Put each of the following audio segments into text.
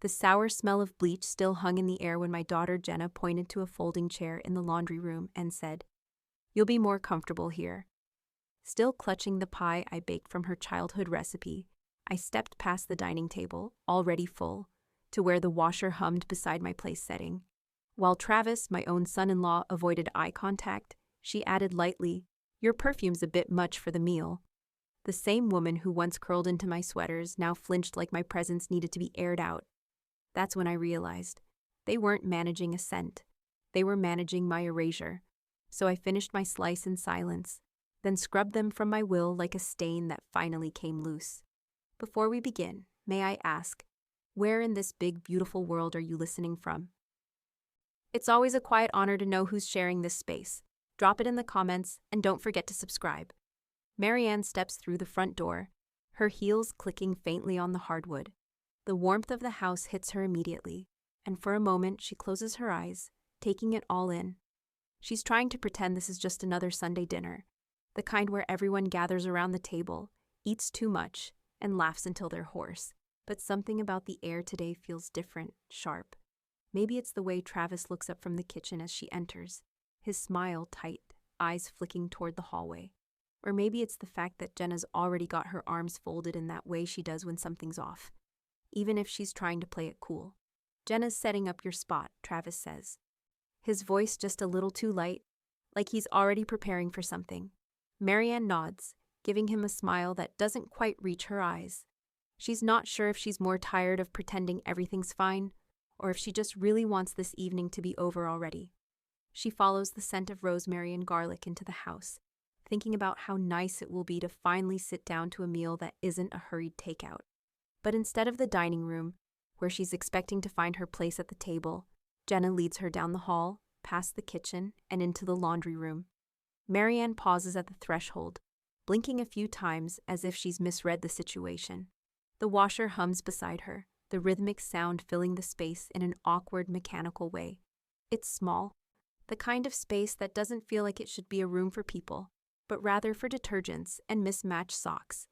The sour smell of bleach still hung in the air when my daughter Jenna pointed to a folding chair in the laundry room and said, "You'll be more comfortable here." Still clutching the pie I baked from her childhood recipe, I stepped past the dining table, already full, to where the washer hummed beside my place setting. While Travis, my own son-in-law, avoided eye contact, she added lightly, "Your perfume's a bit much for the meal." The same woman who once curled into my sweaters now flinched like my presence needed to be aired out. That's when I realized they weren't managing a scent. They were managing my erasure. So I finished my slice in silence, then scrubbed them from my will like a stain that finally came loose. Before we begin, may I ask, where in this big, beautiful world are you listening from? It's always a quiet honor to know who's sharing this space. Drop it in the comments, and don't forget to subscribe. Marianne steps through the front door, her heels clicking faintly on the hardwood. The warmth of the house hits her immediately, and for a moment she closes her eyes, taking it all in. She's trying to pretend this is just another Sunday dinner, the kind where everyone gathers around the table, eats too much, and laughs until they're hoarse. But something about the air today feels different, sharp. Maybe it's the way Travis looks up from the kitchen as she enters, his smile tight, eyes flicking toward the hallway. Or maybe it's the fact that Jenna's already got her arms folded in that way she does when something's off, even if she's trying to play it cool. "Jenna's setting up your spot," Travis says, his voice just a little too light, like he's already preparing for something. Marianne nods, giving him a smile that doesn't quite reach her eyes. She's not sure if she's more tired of pretending everything's fine, or if she just really wants this evening to be over already. She follows the scent of rosemary and garlic into the house, thinking about how nice it will be to finally sit down to a meal that isn't a hurried takeout. But instead of the dining room, where she's expecting to find her place at the table, Jenna leads her down the hall, past the kitchen, and into the laundry room. Marianne pauses at the threshold, blinking a few times as if she's misread the situation. The washer hums beside her, the rhythmic sound filling the space in an awkward, mechanical way. It's small, the kind of space that doesn't feel like it should be a room for people, but rather for detergents and mismatched socks.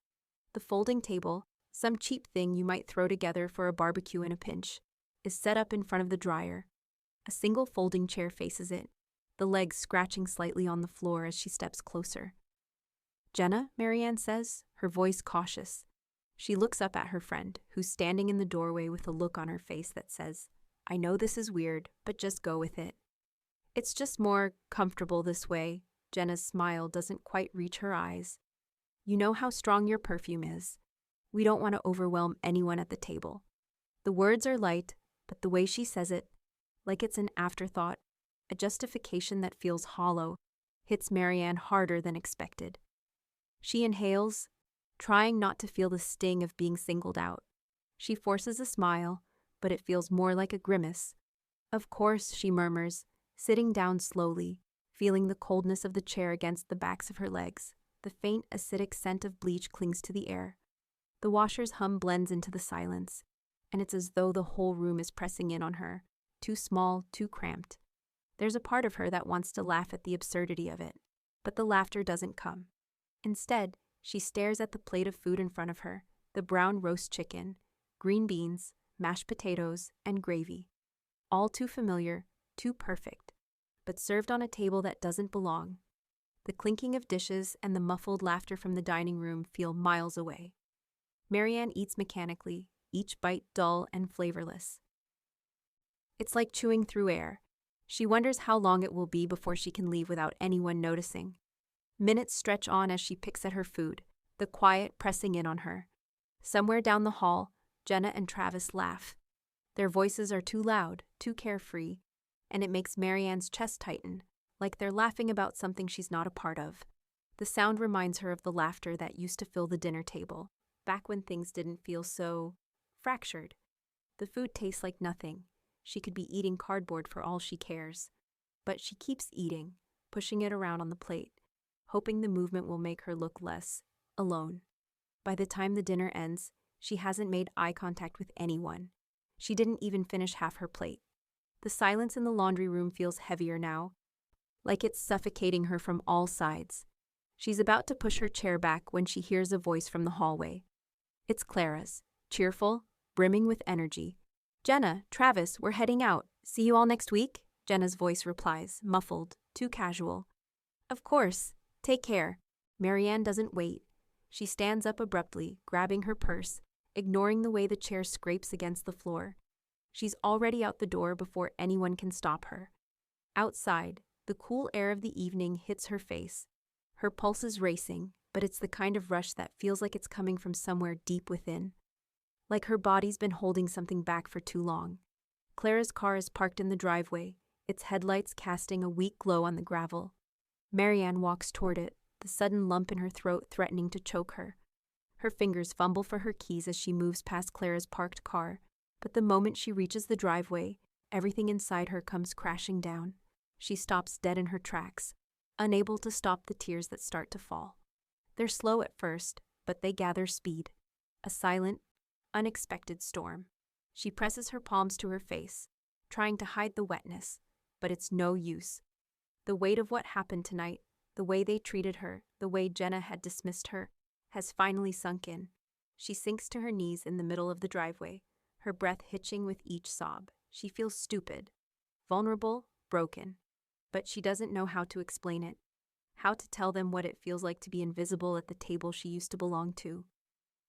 The folding table, some cheap thing you might throw together for a barbecue in a pinch, is set up in front of the dryer. A single folding chair faces it, the legs scratching slightly on the floor as she steps closer. "Jenna," Marianne says, her voice cautious. She looks up at her friend, who's standing in the doorway with a look on her face that says, "I know this is weird, but just go with it." "It's just more comfortable this way." Jenna's smile doesn't quite reach her eyes. "You know how strong your perfume is. We don't want to overwhelm anyone at the table." The words are light, but the way she says it, like it's an afterthought, a justification that feels hollow, hits Marianne harder than expected. She inhales, trying not to feel the sting of being singled out. She forces a smile, but it feels more like a grimace. "Of course," she murmurs, sitting down slowly, feeling the coldness of the chair against the backs of her legs. The faint, acidic scent of bleach clings to the air. The washer's hum blends into the silence, and it's as though the whole room is pressing in on her, too small, too cramped. There's a part of her that wants to laugh at the absurdity of it, but the laughter doesn't come. Instead, she stares at the plate of food in front of her, the brown roast chicken, green beans, mashed potatoes, and gravy. All too familiar, too perfect, but served on a table that doesn't belong. The clinking of dishes and the muffled laughter from the dining room feel miles away. Marianne eats mechanically, each bite dull and flavorless. It's like chewing through air. She wonders how long it will be before she can leave without anyone noticing. Minutes stretch on as she picks at her food, the quiet pressing in on her. Somewhere down the hall, Jenna and Travis laugh. Their voices are too loud, too carefree, and it makes Marianne's chest tighten, like they're laughing about something she's not a part of. The sound reminds her of the laughter that used to fill the dinner table, back when things didn't feel so fractured. The food tastes like nothing. She could be eating cardboard for all she cares. But she keeps eating, pushing it around on the plate, hoping the movement will make her look less alone. By the time the dinner ends, she hasn't made eye contact with anyone. She didn't even finish half her plate. The silence in the laundry room feels heavier now, like it's suffocating her from all sides. She's about to push her chair back when she hears a voice from the hallway. It's Clara's, cheerful, brimming with energy. Jenna, Travis, we're heading out. See you all next week? Jenna's voice replies, muffled, too casual. Of course. Take care. Marianne doesn't wait. She stands up abruptly, grabbing her purse, ignoring the way the chair scrapes against the floor. She's already out the door before anyone can stop her. Outside, the cool air of the evening hits her face. Her pulse is racing, but it's the kind of rush that feels like it's coming from somewhere deep within. Like her body's been holding something back for too long. Clara's car is parked in the driveway, its headlights casting a weak glow on the gravel. Marianne walks toward it, the sudden lump in her throat threatening to choke her. Her fingers fumble for her keys as she moves past Clara's parked car, but the moment she reaches the driveway, everything inside her comes crashing down. She stops dead in her tracks, unable to stop the tears that start to fall. They're slow at first, but they gather speed. A silent, unexpected storm. She presses her palms to her face, trying to hide the wetness, but it's no use. The weight of what happened tonight, the way they treated her, the way Jenna had dismissed her, has finally sunk in. She sinks to her knees in the middle of the driveway, her breath hitching with each sob. She feels stupid, vulnerable, broken. But she doesn't know how to explain it, how to tell them what it feels like to be invisible at the table she used to belong to.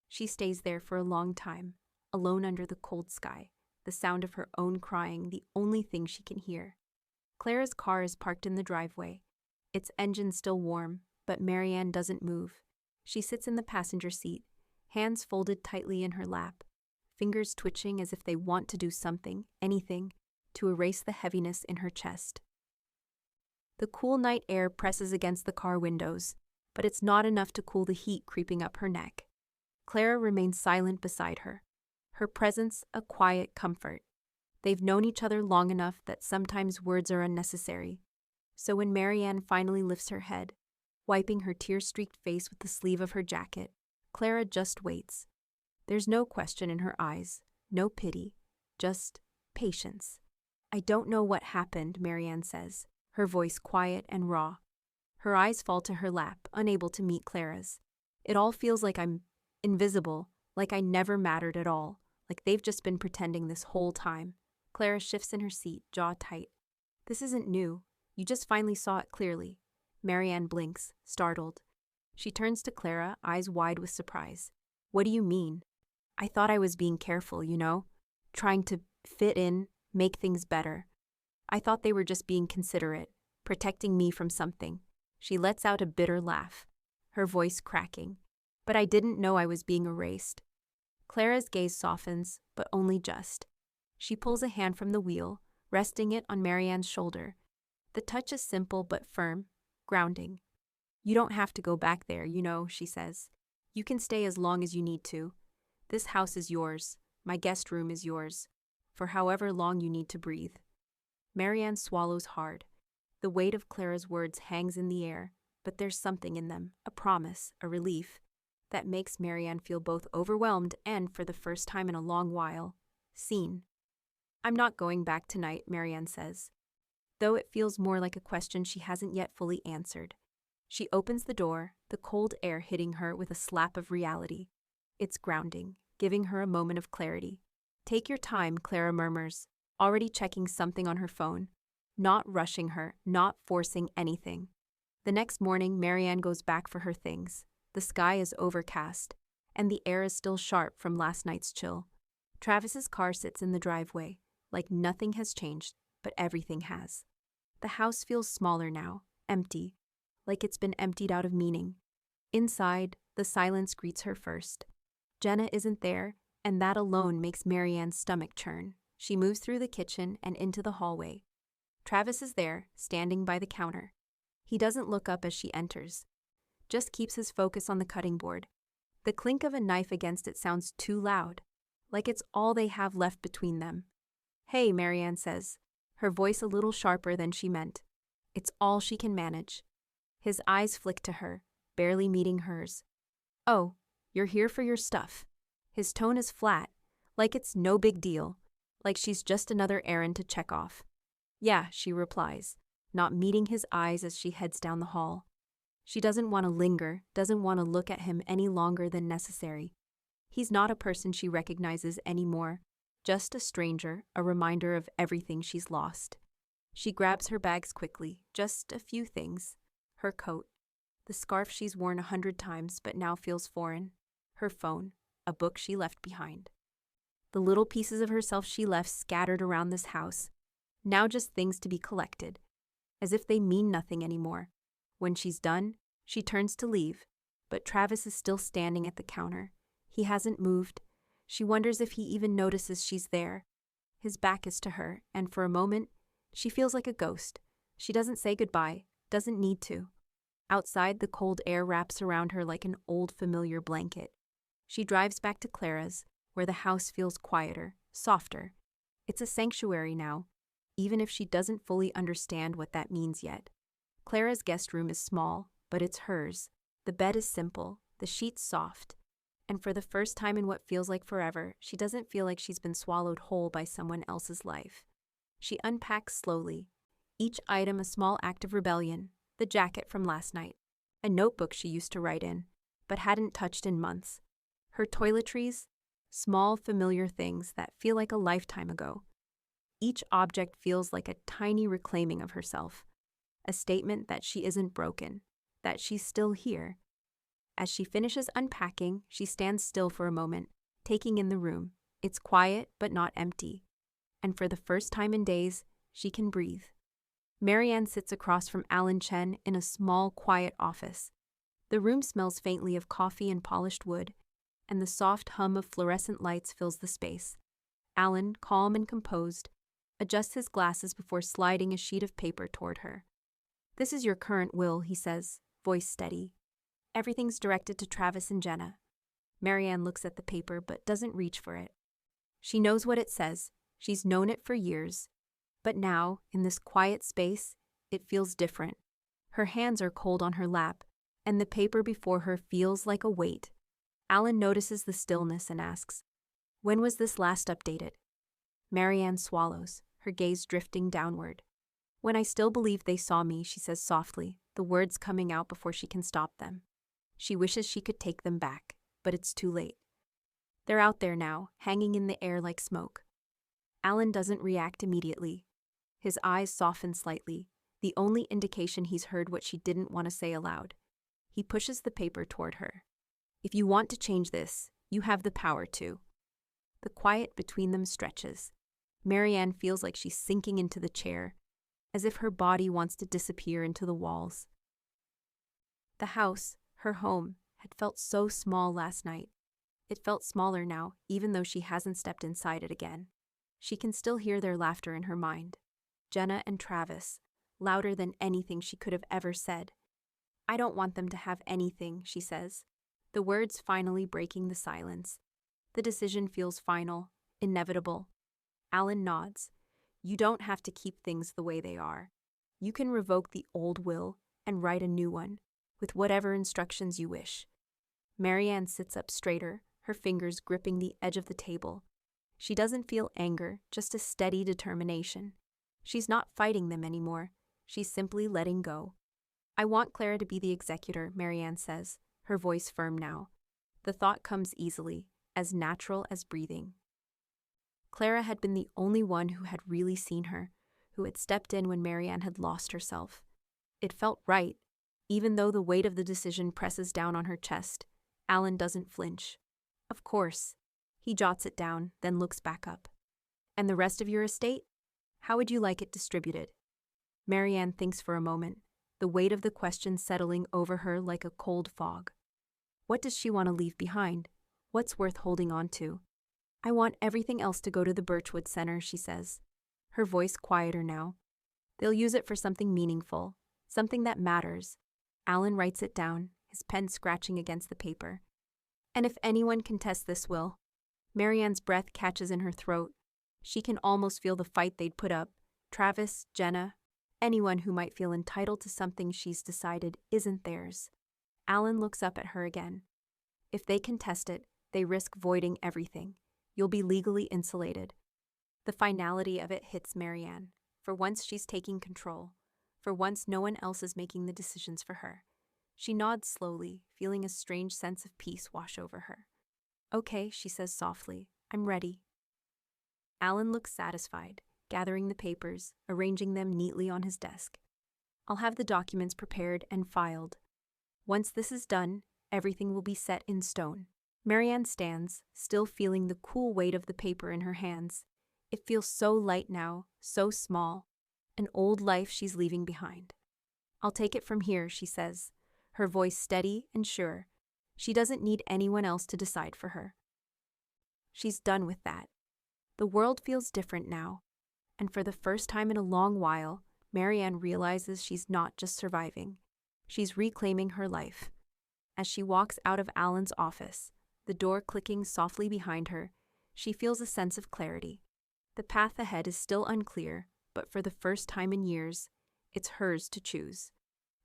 She stays there for a long time, alone under the cold sky, the sound of her own crying the only thing she can hear. Clara's car is parked in the driveway, its engine still warm, but Marianne doesn't move. She sits in the passenger seat, hands folded tightly in her lap, fingers twitching as if they want to do something, anything, to erase the heaviness in her chest. The cool night air presses against the car windows, but it's not enough to cool the heat creeping up her neck. Clara remains silent beside her, her presence a quiet comfort. They've known each other long enough that sometimes words are unnecessary. So when Marianne finally lifts her head, wiping her tear-streaked face with the sleeve of her jacket, Clara just waits. There's no question in her eyes, no pity, just patience. I don't know what happened, Marianne says, her voice quiet and raw. Her eyes fall to her lap, unable to meet Clara's. It all feels like I'm invisible, like I never mattered at all, like they've just been pretending this whole time. Clara shifts in her seat, jaw tight. This isn't new. You just finally saw it clearly. Marianne blinks, startled. She turns to Clara, eyes wide with surprise. What do you mean? I thought I was being careful, trying to fit in, make things better. I thought they were just being considerate, protecting me from something. She lets out a bitter laugh, her voice cracking. But I didn't know I was being erased. Clara's gaze softens, but only just. She pulls a hand from the wheel, resting it on Marianne's shoulder. The touch is simple but firm, grounding. You don't have to go back there, she says. You can stay as long as you need to. This house is yours. My guest room is yours. For however long you need to breathe. Marianne swallows hard. The weight of Clara's words hangs in the air, but there's something in them, a promise, a relief, that makes Marianne feel both overwhelmed and, for the first time in a long while, seen. I'm not going back tonight, Marianne says, though it feels more like a question she hasn't yet fully answered. She opens the door, the cold air hitting her with a slap of reality. It's grounding, giving her a moment of clarity. Take your time, Clara murmurs, already checking something on her phone. Not rushing her, not forcing anything. The next morning, Marianne goes back for her things. The sky is overcast, and the air is still sharp from last night's chill. Travis's car sits in the driveway, like nothing has changed, but everything has. The house feels smaller now, empty, like it's been emptied out of meaning. Inside, the silence greets her first. Jenna isn't there, and that alone makes Marianne's stomach churn. She moves through the kitchen and into the hallway. Travis is there, standing by the counter. He doesn't look up as she enters, just keeps his focus on the cutting board. The clink of a knife against it sounds too loud, like it's all they have left between them. Hey, Marianne says, her voice a little sharper than she meant. It's all she can manage. His eyes flick to her, barely meeting hers. Oh, you're here for your stuff. His tone is flat, like it's no big deal, like she's just another errand to check off. Yeah, she replies, not meeting his eyes as she heads down the hall. She doesn't want to linger, doesn't want to look at him any longer than necessary. He's not a person she recognizes anymore, Just a stranger, a reminder of everything she's lost. She grabs her bags quickly, just a few things. Her coat, the scarf she's worn 100 times but now feels foreign, her phone, a book she left behind. The little pieces of herself she left scattered around this house, now just things to be collected, as if they mean nothing anymore. When she's done, she turns to leave, but Travis is still standing at the counter. He hasn't moved. She wonders if he even notices she's there. His back is to her, and for a moment, she feels like a ghost. She doesn't say goodbye, doesn't need to. Outside, the cold air wraps around her like an old familiar blanket. She drives back to Clara's, where the house feels quieter, softer. It's a sanctuary now, even if she doesn't fully understand what that means yet. Clara's guest room is small, but it's hers. The bed is simple, the sheets soft. And for the first time in what feels like forever, she doesn't feel like she's been swallowed whole by someone else's life. She unpacks slowly, each item a small act of rebellion. The jacket from last night, a notebook she used to write in, but hadn't touched in months. Her toiletries, small familiar things that feel like a lifetime ago. Each object feels like a tiny reclaiming of herself, a statement that she isn't broken, that she's still here. As she finishes unpacking, she stands still for a moment, taking in the room. It's quiet but not empty. And for the first time in days, she can breathe. Marianne sits across from Alan Chen in a small, quiet office. The room smells faintly of coffee and polished wood, and the soft hum of fluorescent lights fills the space. Alan, calm and composed, adjusts his glasses before sliding a sheet of paper toward her. "This is your current will," he says, voice steady. "Everything's directed to Travis and Jenna." Marianne looks at the paper but doesn't reach for it. She knows what it says. She's known it for years. But now, in this quiet space, it feels different. Her hands are cold on her lap, and the paper before her feels like a weight. Alan notices the stillness and asks, "When was this last updated?" Marianne swallows, her gaze drifting downward. "When I still believed they saw me," she says softly, the words coming out before she can stop them. She wishes she could take them back, but it's too late. They're out there now, hanging in the air like smoke. Alan doesn't react immediately. His eyes soften slightly, the only indication he's heard what she didn't want to say aloud. He pushes the paper toward her. "If you want to change this, you have the power to." The quiet between them stretches. Marianne feels like she's sinking into the chair, as if her body wants to disappear into the walls. The house, her home, had felt so small last night. It felt smaller now, even though she hasn't stepped inside it again. She can still hear their laughter in her mind. Jenna and Travis, louder than anything she could have ever said. "I don't want them to have anything," she says, the words finally breaking the silence. The decision feels final, inevitable. Alan nods. "You don't have to keep things the way they are. You can revoke the old will and write a new one, with whatever instructions you wish." Marianne sits up straighter, her fingers gripping the edge of the table. She doesn't feel anger, just a steady determination. She's not fighting them anymore. She's simply letting go. "I want Clara to be the executor," Marianne says, her voice firm now. The thought comes easily, as natural as breathing. Clara had been the only one who had really seen her, who had stepped in when Marianne had lost herself. It felt right, even though the weight of the decision presses down on her chest. Alan doesn't flinch. "Of course." He jots it down, then looks back up. "And the rest of your estate? How would you like it distributed?" Marianne thinks for a moment, the weight of the question settling over her like a cold fog. What does she want to leave behind? What's worth holding on to? "I want everything else to go to the Birchwood Center," she says, her voice quieter now. "They'll use it for something meaningful, something that matters." Alan writes it down, his pen scratching against the paper. "And if anyone contests this will..." Marianne's breath catches in her throat. She can almost feel the fight they'd put up. Travis, Jenna, anyone who might feel entitled to something she's decided isn't theirs. Alan looks up at her again. "If they contest it, they risk voiding everything. You'll be legally insulated." The finality of it hits Marianne. For once she's taking control. For once no one else is making the decisions for her. She nods slowly, feeling a strange sense of peace wash over her. "Okay," she says softly. "I'm ready." Alan looks satisfied, gathering the papers, arranging them neatly on his desk. I'll have the documents prepared and filed. Once this is done, everything will be set in stone. Marianne stands, still feeling the cool weight of the paper in her hands. It feels so light now, so small, an old life she's leaving behind. I'll take it from here, she says, her voice steady and sure. She doesn't need anyone else to decide for her. She's done with that. The world feels different now, and for the first time in a long while, Marianne realizes she's not just surviving. She's reclaiming her life. As she walks out of Alan's office, the door clicking softly behind her, she feels a sense of clarity. The path ahead is still unclear, but for the first time in years, it's hers to choose.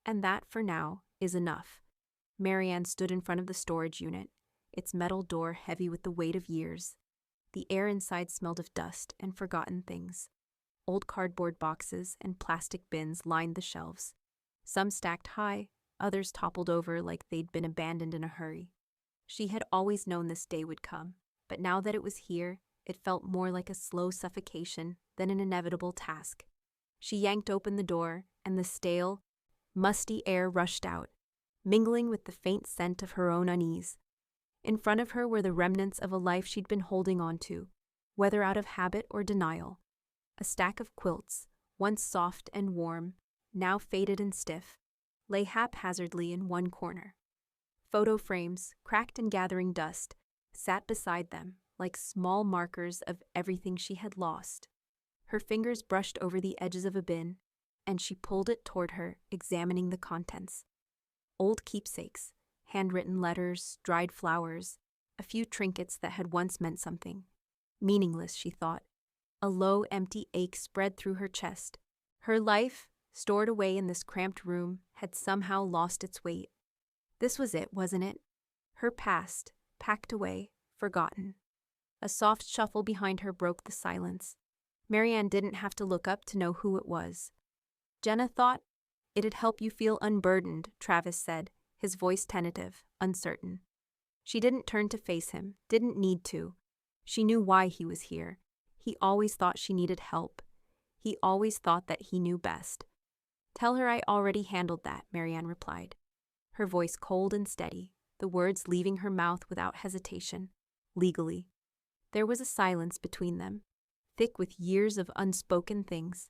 And that, for now, is enough. Marianne stood in front of the storage unit, its metal door heavy with the weight of years. The air inside smelled of dust and forgotten things. Old cardboard boxes and plastic bins lined the shelves. Some stacked high, others toppled over like they'd been abandoned in a hurry. She had always known this day would come, but now that it was here, it felt more like a slow suffocation than an inevitable task. She yanked open the door, and the stale, musty air rushed out, mingling with the faint scent of her own unease. In front of her were the remnants of a life she'd been holding on to, whether out of habit or denial. A stack of quilts, once soft and warm, now faded and stiff, lay haphazardly in one corner. Photo frames, cracked and gathering dust, sat beside them like small markers of everything she had lost. Her fingers brushed over the edges of a bin, and she pulled it toward her, examining the contents. Old keepsakes, handwritten letters, dried flowers, a few trinkets that had once meant something. Meaningless, she thought. A low, empty ache spread through her chest. Her life, stored away in this cramped room, had somehow lost its weight. This was it, wasn't it? Her past, packed away, forgotten. A soft shuffle behind her broke the silence. Marianne didn't have to look up to know who it was. Jenna thought it'd help you feel unburdened, Travis said, his voice tentative, uncertain. She didn't turn to face him, didn't need to. She knew why he was here. He always thought she needed help. He always thought that he knew best. Tell her I already handled that, Marianne replied, her voice cold and steady, the words leaving her mouth without hesitation, legally. There was a silence between them, thick with years of unspoken things.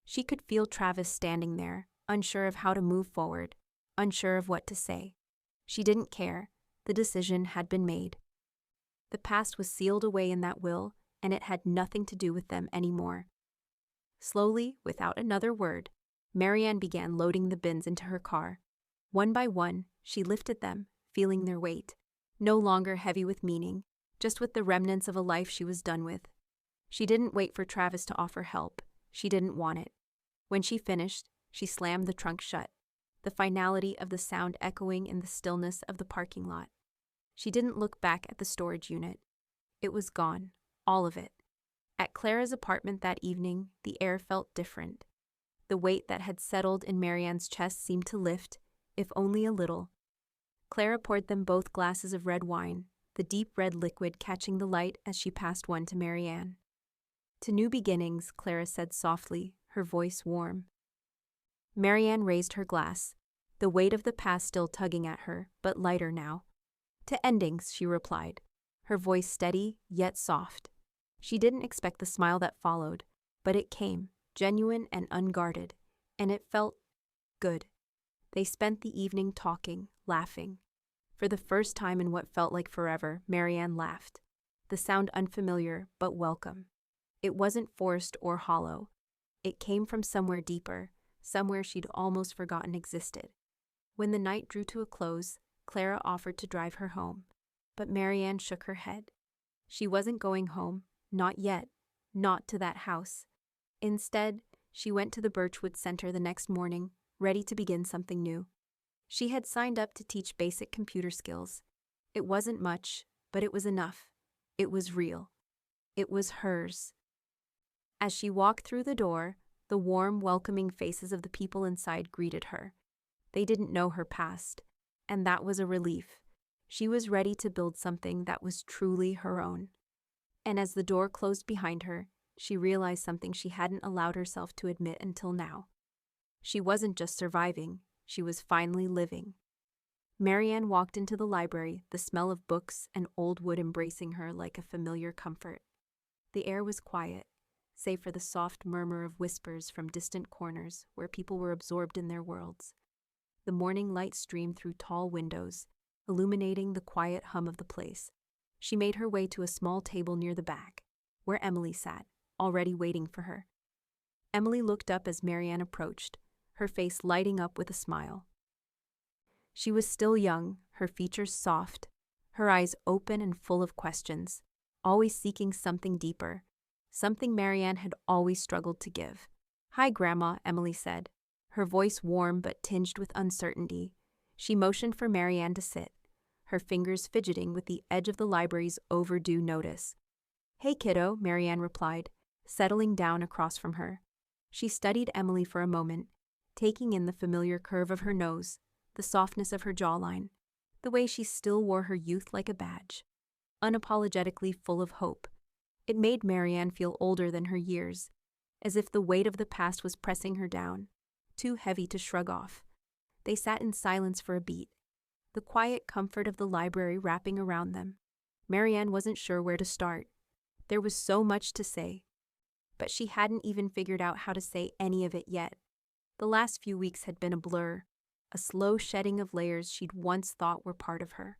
She could feel Travis standing there, unsure of how to move forward, unsure of what to say. She didn't care. The decision had been made. The past was sealed away in that will, and it had nothing to do with them anymore. Slowly, without another word, Marianne began loading the bins into her car. One by one, she lifted them, feeling their weight, no longer heavy with meaning, just with the remnants of a life she was done with. She didn't wait for Travis to offer help. She didn't want it. When she finished, she slammed the trunk shut, the finality of the sound echoing in the stillness of the parking lot. She didn't look back at the storage unit. It was gone, all of it. At Clara's apartment that evening, the air felt different. The weight that had settled in Marianne's chest seemed to lift, if only a little. Clara poured them both glasses of red wine, the deep red liquid catching the light as she passed one to Marianne. To new beginnings, Clara said softly, her voice warm. Marianne raised her glass, the weight of the past still tugging at her, but lighter now. To endings, she replied, her voice steady yet soft. She didn't expect the smile that followed, but it came, genuine and unguarded, and it felt good. They spent the evening talking, laughing. For the first time in what felt like forever, Marianne laughed. The sound unfamiliar, but welcome. It wasn't forced or hollow. It came from somewhere deeper, somewhere she'd almost forgotten existed. When the night drew to a close, Clara offered to drive her home, but Marianne shook her head. She wasn't going home, not yet, not to that house. Instead, she went to the Birchwood Center the next morning, ready to begin something new. She had signed up to teach basic computer skills. It wasn't much, but it was enough. It was real. It was hers. As she walked through the door, the warm, welcoming faces of the people inside greeted her. They didn't know her past, and that was a relief. She was ready to build something that was truly her own. And as the door closed behind her, she realized something she hadn't allowed herself to admit until now. She wasn't just surviving, she was finally living. Marianne walked into the library, the smell of books and old wood embracing her like a familiar comfort. The air was quiet, save for the soft murmur of whispers from distant corners where people were absorbed in their worlds. The morning light streamed through tall windows, illuminating the quiet hum of the place. She made her way to a small table near the back, where Emily sat, already waiting for her. Emily looked up as Marianne approached, her face lighting up with a smile. She was still young, her features soft, her eyes open and full of questions, always seeking something deeper, something Marianne had always struggled to give. "Hi, Grandma," Emily said, her voice warm but tinged with uncertainty. She motioned for Marianne to sit, her fingers fidgeting with the edge of the library's overdue notice. "Hey, kiddo," Marianne replied, settling down across from her. She studied Emily for a moment, taking in the familiar curve of her nose, the softness of her jawline, the way she still wore her youth like a badge, unapologetically full of hope. It made Marianne feel older than her years, as if the weight of the past was pressing her down, too heavy to shrug off. They sat in silence for a beat, the quiet comfort of the library wrapping around them. Marianne wasn't sure where to start. There was so much to say, but she hadn't even figured out how to say any of it yet. The last few weeks had been a blur, a slow shedding of layers she'd once thought were part of her.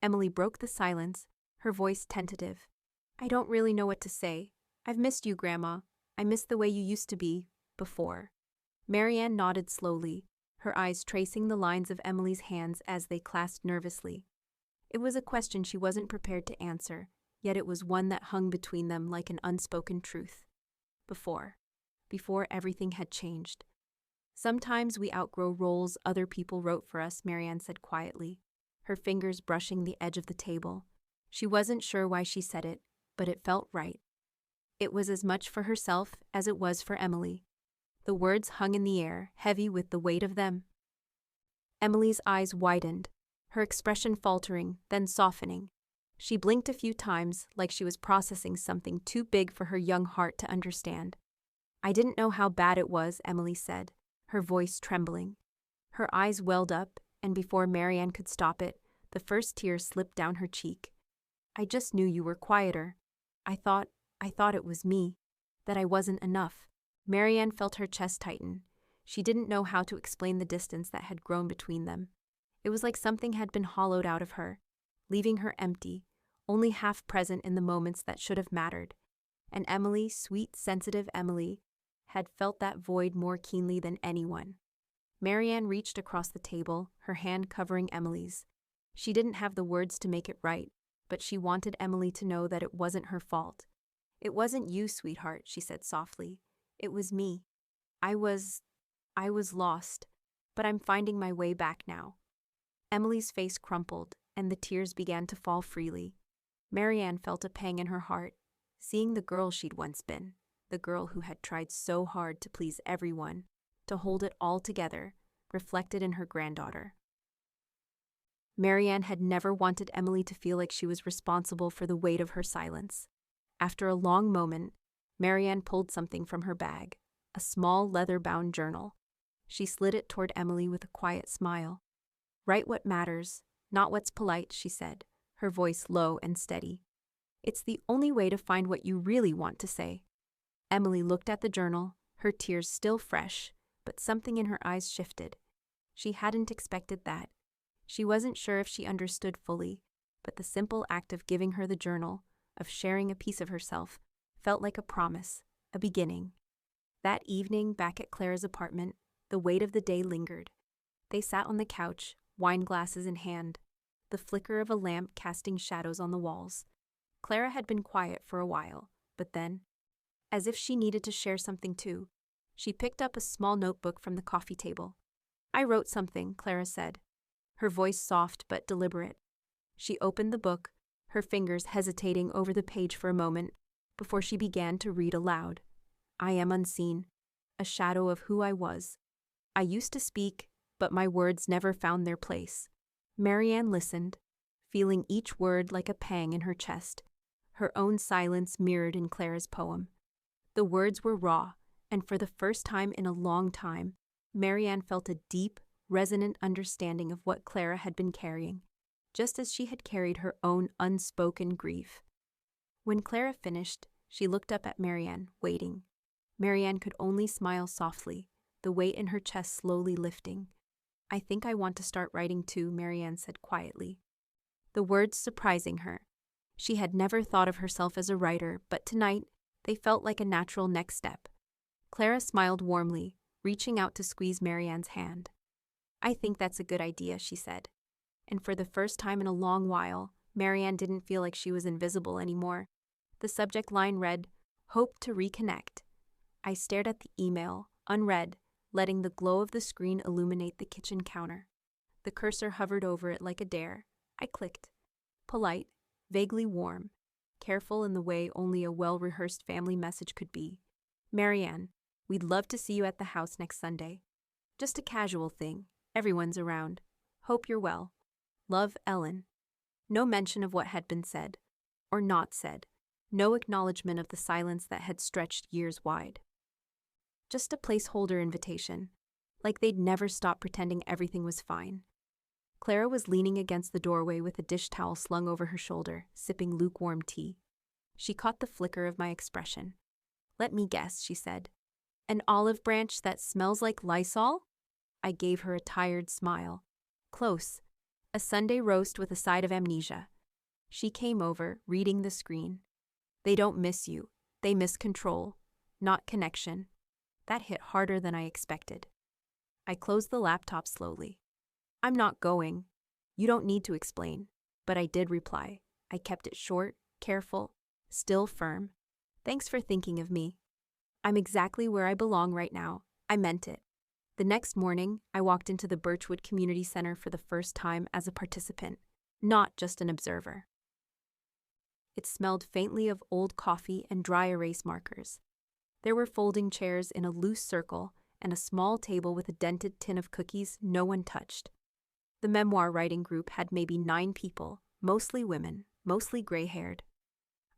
Emily broke the silence, her voice tentative. "I don't really know what to say. I've missed you, Grandma. I miss the way you used to be, before." Marianne nodded slowly, her eyes tracing the lines of Emily's hands as they clasped nervously. It was a question she wasn't prepared to answer, yet it was one that hung between them like an unspoken truth. Before everything had changed. "Sometimes we outgrow roles other people wrote for us," Marianne said quietly, her fingers brushing the edge of the table. She wasn't sure why she said it, but it felt right. It was as much for herself as it was for Emily. The words hung in the air, heavy with the weight of them. Emily's eyes widened, her expression faltering, then softening. She blinked a few times, like she was processing something too big for her young heart to understand. "I didn't know how bad it was," Emily said, her voice trembling. Her eyes welled up, and before Marianne could stop it, the first tear slipped down her cheek. "I just knew you were quieter. I thought it was me, that I wasn't enough." Marianne felt her chest tighten. She didn't know how to explain the distance that had grown between them. It was like something had been hollowed out of her, leaving her empty, only half present in the moments that should have mattered. And Emily, sweet, sensitive Emily, had felt that void more keenly than anyone. Marianne reached across the table, her hand covering Emily's. She didn't have the words to make it right, but she wanted Emily to know that it wasn't her fault. "It wasn't you, sweetheart," she said softly. "It was me. I was lost, but I'm finding my way back now." Emily's face crumpled, and the tears began to fall freely. Marianne felt a pang in her heart, seeing the girl she'd once been, the girl who had tried so hard to please everyone, to hold it all together, reflected in her granddaughter. Marianne had never wanted Emily to feel like she was responsible for the weight of her silence. After a long moment, Marianne pulled something from her bag, a small leather-bound journal. She slid it toward Emily with a quiet smile. "Write what matters, not what's polite," she said, her voice low and steady. "It's the only way to find what you really want to say." Emily looked at the journal, her tears still fresh, but something in her eyes shifted. She hadn't expected that. She wasn't sure if she understood fully, but the simple act of giving her the journal, of sharing a piece of herself, felt like a promise, a beginning. That evening, back at Clara's apartment, the weight of the day lingered. They sat on the couch, wine glasses in hand, the flicker of a lamp casting shadows on the walls. Clara had been quiet for a while, but then, as if she needed to share something too, she picked up a small notebook from the coffee table. "I wrote something," Clara said, her voice soft but deliberate. She opened the book, her fingers hesitating over the page for a moment, before she began to read aloud. "I am unseen, a shadow of who I was. I used to speak, but my words never found their place." Marianne listened, feeling each word like a pang in her chest. her own silence mirrored in Clara's poem. The words were raw, and for the first time in a long time, Marianne felt a deep, resonant understanding of what Clara had been carrying, just as she had carried her own unspoken grief. When Clara finished, she looked up at Marianne, waiting. Marianne could only smile softly, the weight in her chest slowly lifting. "I think I want to start writing too," Marianne said quietly. The words surprising her. She had never thought of herself as a writer, but tonight they felt like a natural next step. Clara smiled warmly, reaching out to squeeze Marianne's hand. "I think that's a good idea," she said. And for the first time in a long while, Marianne didn't feel like she was invisible anymore. The subject line read, "Hope to reconnect." I stared at the email, unread, letting the glow of the screen illuminate the kitchen counter. The cursor hovered over it like a dare. I clicked. Polite, vaguely warm, careful in the way only a well-rehearsed family message could be. "Marianne, we'd love to see you at the house next Sunday. Just a casual thing. Everyone's around. Hope you're well. Love, Ellen." No mention of what had been said, or not said. No acknowledgement of the silence that had stretched years wide. Just a placeholder invitation, like they'd never stop pretending everything was fine. Clara was leaning against the doorway with a dish towel slung over her shoulder, sipping lukewarm tea. She caught the flicker of my expression. "Let me guess," she said. "An olive branch that smells like Lysol?" I gave her a tired smile. "Close. A Sunday roast with a side of amnesia." She came over, reading the screen. "They don't miss you. They miss control, not connection." That hit harder than I expected. I closed the laptop slowly. "I'm not going. You don't need to explain." But I did reply. I kept it short, careful, still firm. "Thanks for thinking of me. I'm exactly where I belong right now." I meant it. The next morning, I walked into the Birchwood Community Center for the first time as a participant, not just an observer. It smelled faintly of old coffee and dry erase markers. There were folding chairs in a loose circle and a small table with a dented tin of cookies no one touched. The memoir writing group had maybe 9 people, mostly women, mostly gray-haired.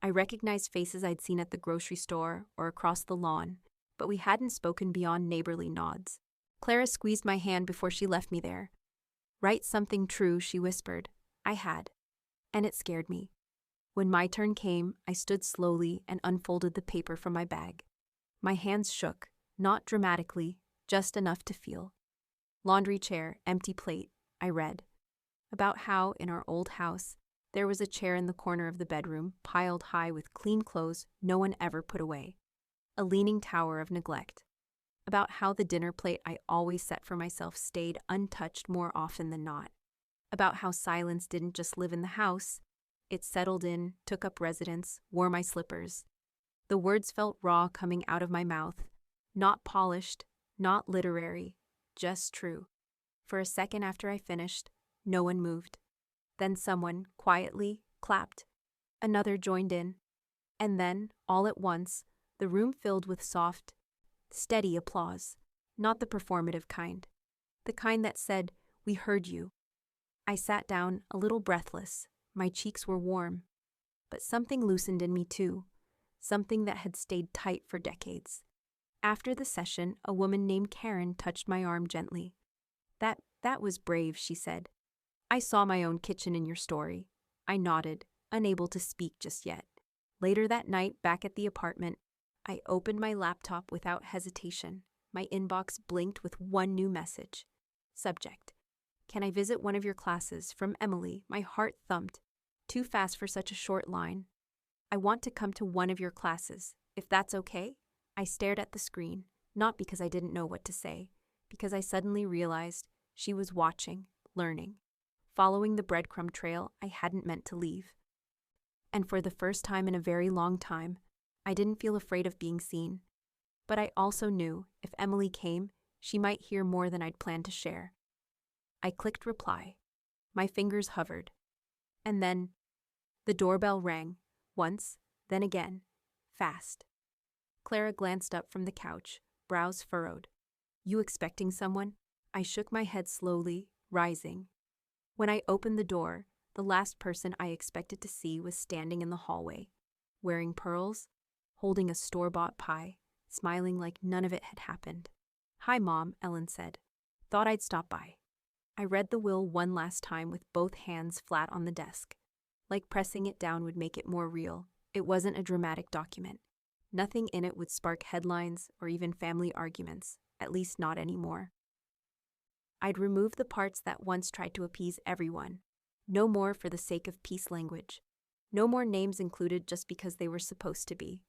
I recognized faces I'd seen at the grocery store or across the lawn, but we hadn't spoken beyond neighborly nods. Clara squeezed my hand before she left me there. "Write something true," she whispered. I had. And it scared me. When my turn came, I stood slowly and unfolded the paper from my bag. My hands shook, not dramatically, just enough to feel. "Laundry chair, empty plate," I read. About how, in our old house, there was a chair in the corner of the bedroom, piled high with clean clothes no one ever put away. A leaning tower of neglect. About how the dinner plate I always set for myself stayed untouched more often than not. About how silence didn't just live in the house, it settled in, took up residence, wore my slippers. The words felt raw coming out of my mouth, not polished, not literary, just true. For a second after I finished, no one moved. Then someone, quietly, clapped. Another joined in. And then, all at once, the room filled with soft, steady applause. Not the performative kind. The kind that said, "We heard you." I sat down, a little breathless. My cheeks were warm. But something loosened in me too. Something that had stayed tight for decades. After the session, a woman named Karen touched my arm gently. That was brave," she said. "I saw my own kitchen in your story." I nodded, unable to speak just yet. Later that night, back at the apartment, I opened my laptop without hesitation. My inbox blinked with one new message. Subject: "Can I visit one of your classes? From Emily." My heart thumped. Too fast for such a short line. "I want to come to one of your classes, if that's okay." I stared at the screen, not because I didn't know what to say, because I suddenly realized she was watching, learning, following the breadcrumb trail I hadn't meant to leave. And for the first time in a very long time, I didn't feel afraid of being seen. But I also knew, if Emily came, she might hear more than I'd planned to share. I clicked reply. My fingers hovered. And then, the doorbell rang, once, then again, fast. Clara glanced up from the couch, brows furrowed. "You expecting someone?" I shook my head slowly, rising. When I opened the door, the last person I expected to see was standing in the hallway. wearing pearls, holding a store-bought pie, smiling like none of it had happened. "Hi, Mom," Ellen said. "Thought I'd stop by." I read the will one last time with both hands flat on the desk. Like pressing it down would make it more real. It wasn't a dramatic document. Nothing in it would spark headlines or even family arguments, at least not anymore. I'd remove the parts that once tried to appease everyone. No more for the sake of peace language. No more names included just because they were supposed to be.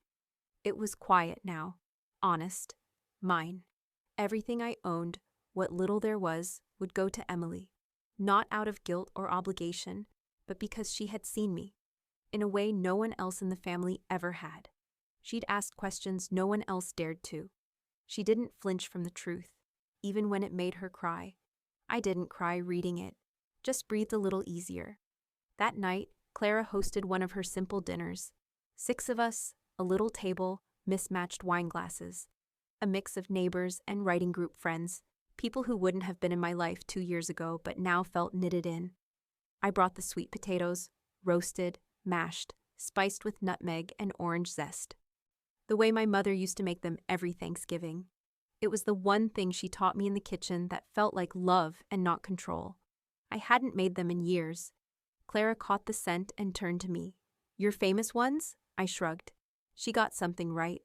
It was quiet now. Honest. Mine. Everything I owned, what little there was, would go to Emily. Not out of guilt or obligation, but because she had seen me. In a way no one else in the family ever had. She'd asked questions no one else dared to. She didn't flinch from the truth, even when it made her cry. I didn't cry reading it, just breathed a little easier. That night, Clara hosted one of her simple dinners. 6 of us, a little table, mismatched wine glasses. A mix of neighbors and writing group friends, people who wouldn't have been in my life 2 years ago but now felt knitted in. I brought the sweet potatoes, roasted, mashed, spiced with nutmeg and orange zest. The way my mother used to make them every Thanksgiving. It was the one thing she taught me in the kitchen that felt like love and not control. I hadn't made them in years. Clara caught the scent and turned to me. "Your famous ones?" I shrugged. She got something right.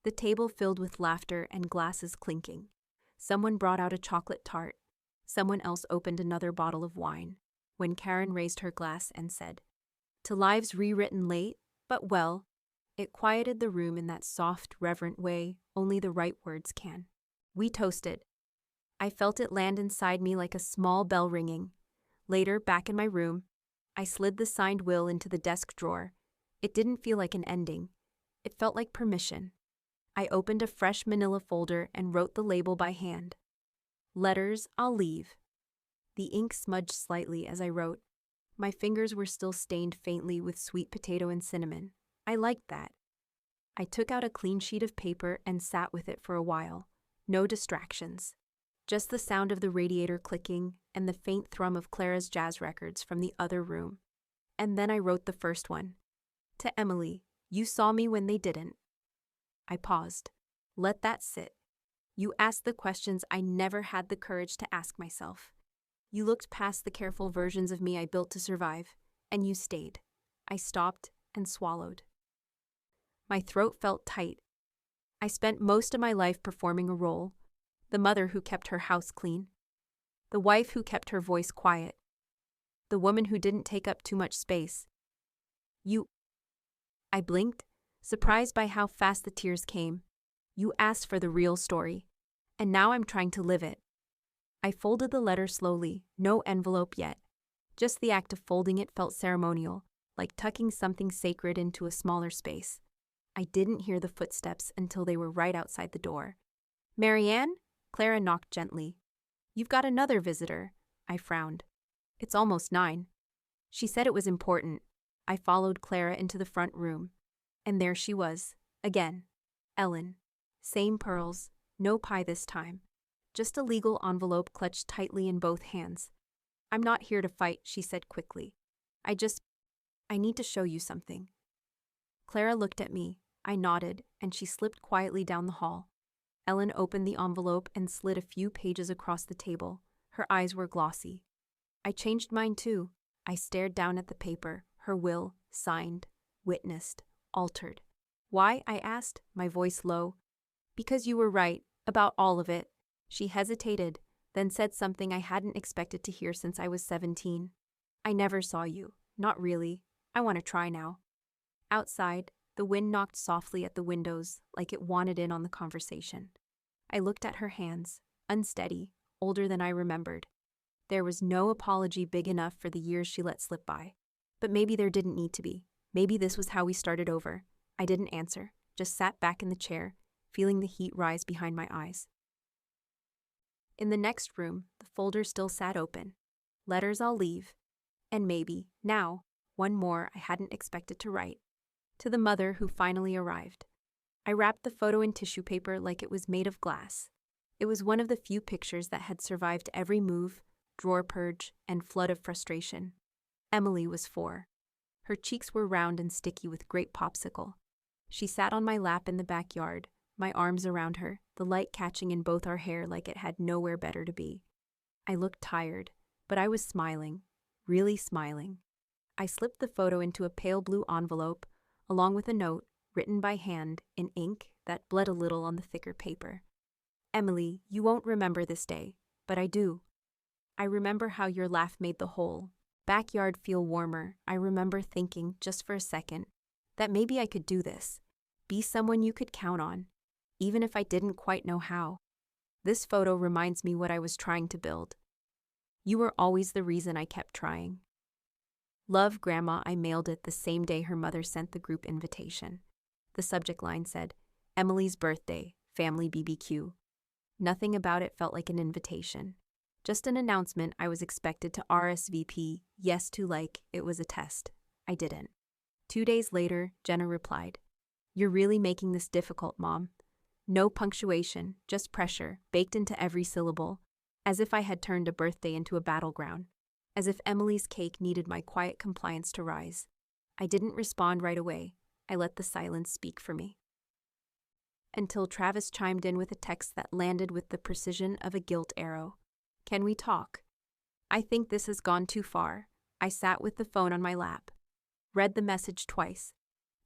The table filled with laughter and glasses clinking. Someone brought out a chocolate tart. Someone else opened another bottle of wine. When Karen raised her glass and said, "To lives rewritten late, but well," it quieted the room in that soft, reverent way only the right words can. We toasted. I felt it land inside me like a small bell ringing. Later, back in my room, I slid the signed will into the desk drawer. It didn't feel like an ending. It felt like permission. I opened a fresh manila folder and wrote the label by hand. "Letters I'll leave." The ink smudged slightly as I wrote. My fingers were still stained faintly with sweet potato and cinnamon. I liked that. I took out a clean sheet of paper and sat with it for a while. No distractions. Just the sound of the radiator clicking and the faint thrum of Clara's jazz records from the other room. And then I wrote the first one. "To Emily, you saw me when they didn't." I paused. Let that sit. You asked the questions I never had the courage to ask myself. You looked past the careful versions of me I built to survive, and you stayed. I stopped and swallowed. My throat felt tight. I spent most of my life performing a role. The mother who kept her house clean. The wife who kept her voice quiet. The woman who didn't take up too much space. I blinked, surprised by how fast the tears came. You asked for the real story, and now I'm trying to live it. I folded the letter slowly, no envelope yet. Just the act of folding it felt ceremonial, like tucking something sacred into a smaller space. I didn't hear the footsteps until they were right outside the door. "Marianne?" Clara knocked gently. "You've got another visitor." I frowned. "It's almost 9. She said it was important." I followed Clara into the front room. And there she was, again. Ellen. Same pearls, no pie this time. Just a legal envelope clutched tightly in both hands. "I'm not here to fight," she said quickly. I need to show you something." Clara looked at me. I nodded, and she slipped quietly down the hall. Ellen opened the envelope and slid a few pages across the table. Her eyes were glossy. I changed mine too. I stared down at the paper, her will, signed, witnessed, altered. "Why?" I asked, my voice low. "Because you were right, about all of it." She hesitated, then said something I hadn't expected to hear since I was 17. "I never saw you. Not really. I want to try now." Outside, the wind knocked softly at the windows like it wanted in on the conversation. I looked at her hands, unsteady, older than I remembered. There was no apology big enough for the years she let slip by. But maybe there didn't need to be. Maybe this was how we started over. I didn't answer, just sat back in the chair, feeling the heat rise behind my eyes. In the next room, the folder still sat open. Letters I'll leave. And maybe, now, one more I hadn't expected to write. To the mother who finally arrived. I wrapped the photo in tissue paper like it was made of glass. It was one of the few pictures that had survived every move, drawer purge, and flood of frustration. Emily was 4. Her cheeks were round and sticky with grape popsicle. She sat on my lap in the backyard, my arms around her, the light catching in both our hair like it had nowhere better to be. I looked tired, but I was smiling, really smiling. I slipped the photo into a pale blue envelope, along with a note, written by hand, in ink that bled a little on the thicker paper. Emily, you won't remember this day, but I do. I remember how your laugh made the whole backyard feel warmer. I remember thinking, just for a second, that maybe I could do this, be someone you could count on, even if I didn't quite know how. This photo reminds me what I was trying to build. You were always the reason I kept trying. Love, Grandma. I mailed it the same day her mother sent the group invitation. The subject line said, Emily's birthday, family BBQ. Nothing about it felt like an invitation. Just an announcement I was expected to RSVP, yes to, like it was a test. I didn't. 2 days later, Jenna replied, You're really making this difficult, Mom. No punctuation, just pressure, baked into every syllable, as if I had turned a birthday into a battleground, as if Emily's cake needed my quiet compliance to rise. I didn't respond right away. I let the silence speak for me. Until Travis chimed in with a text that landed with the precision of a guilt arrow. Can we talk? I think this has gone too far. I sat with the phone on my lap, read the message twice.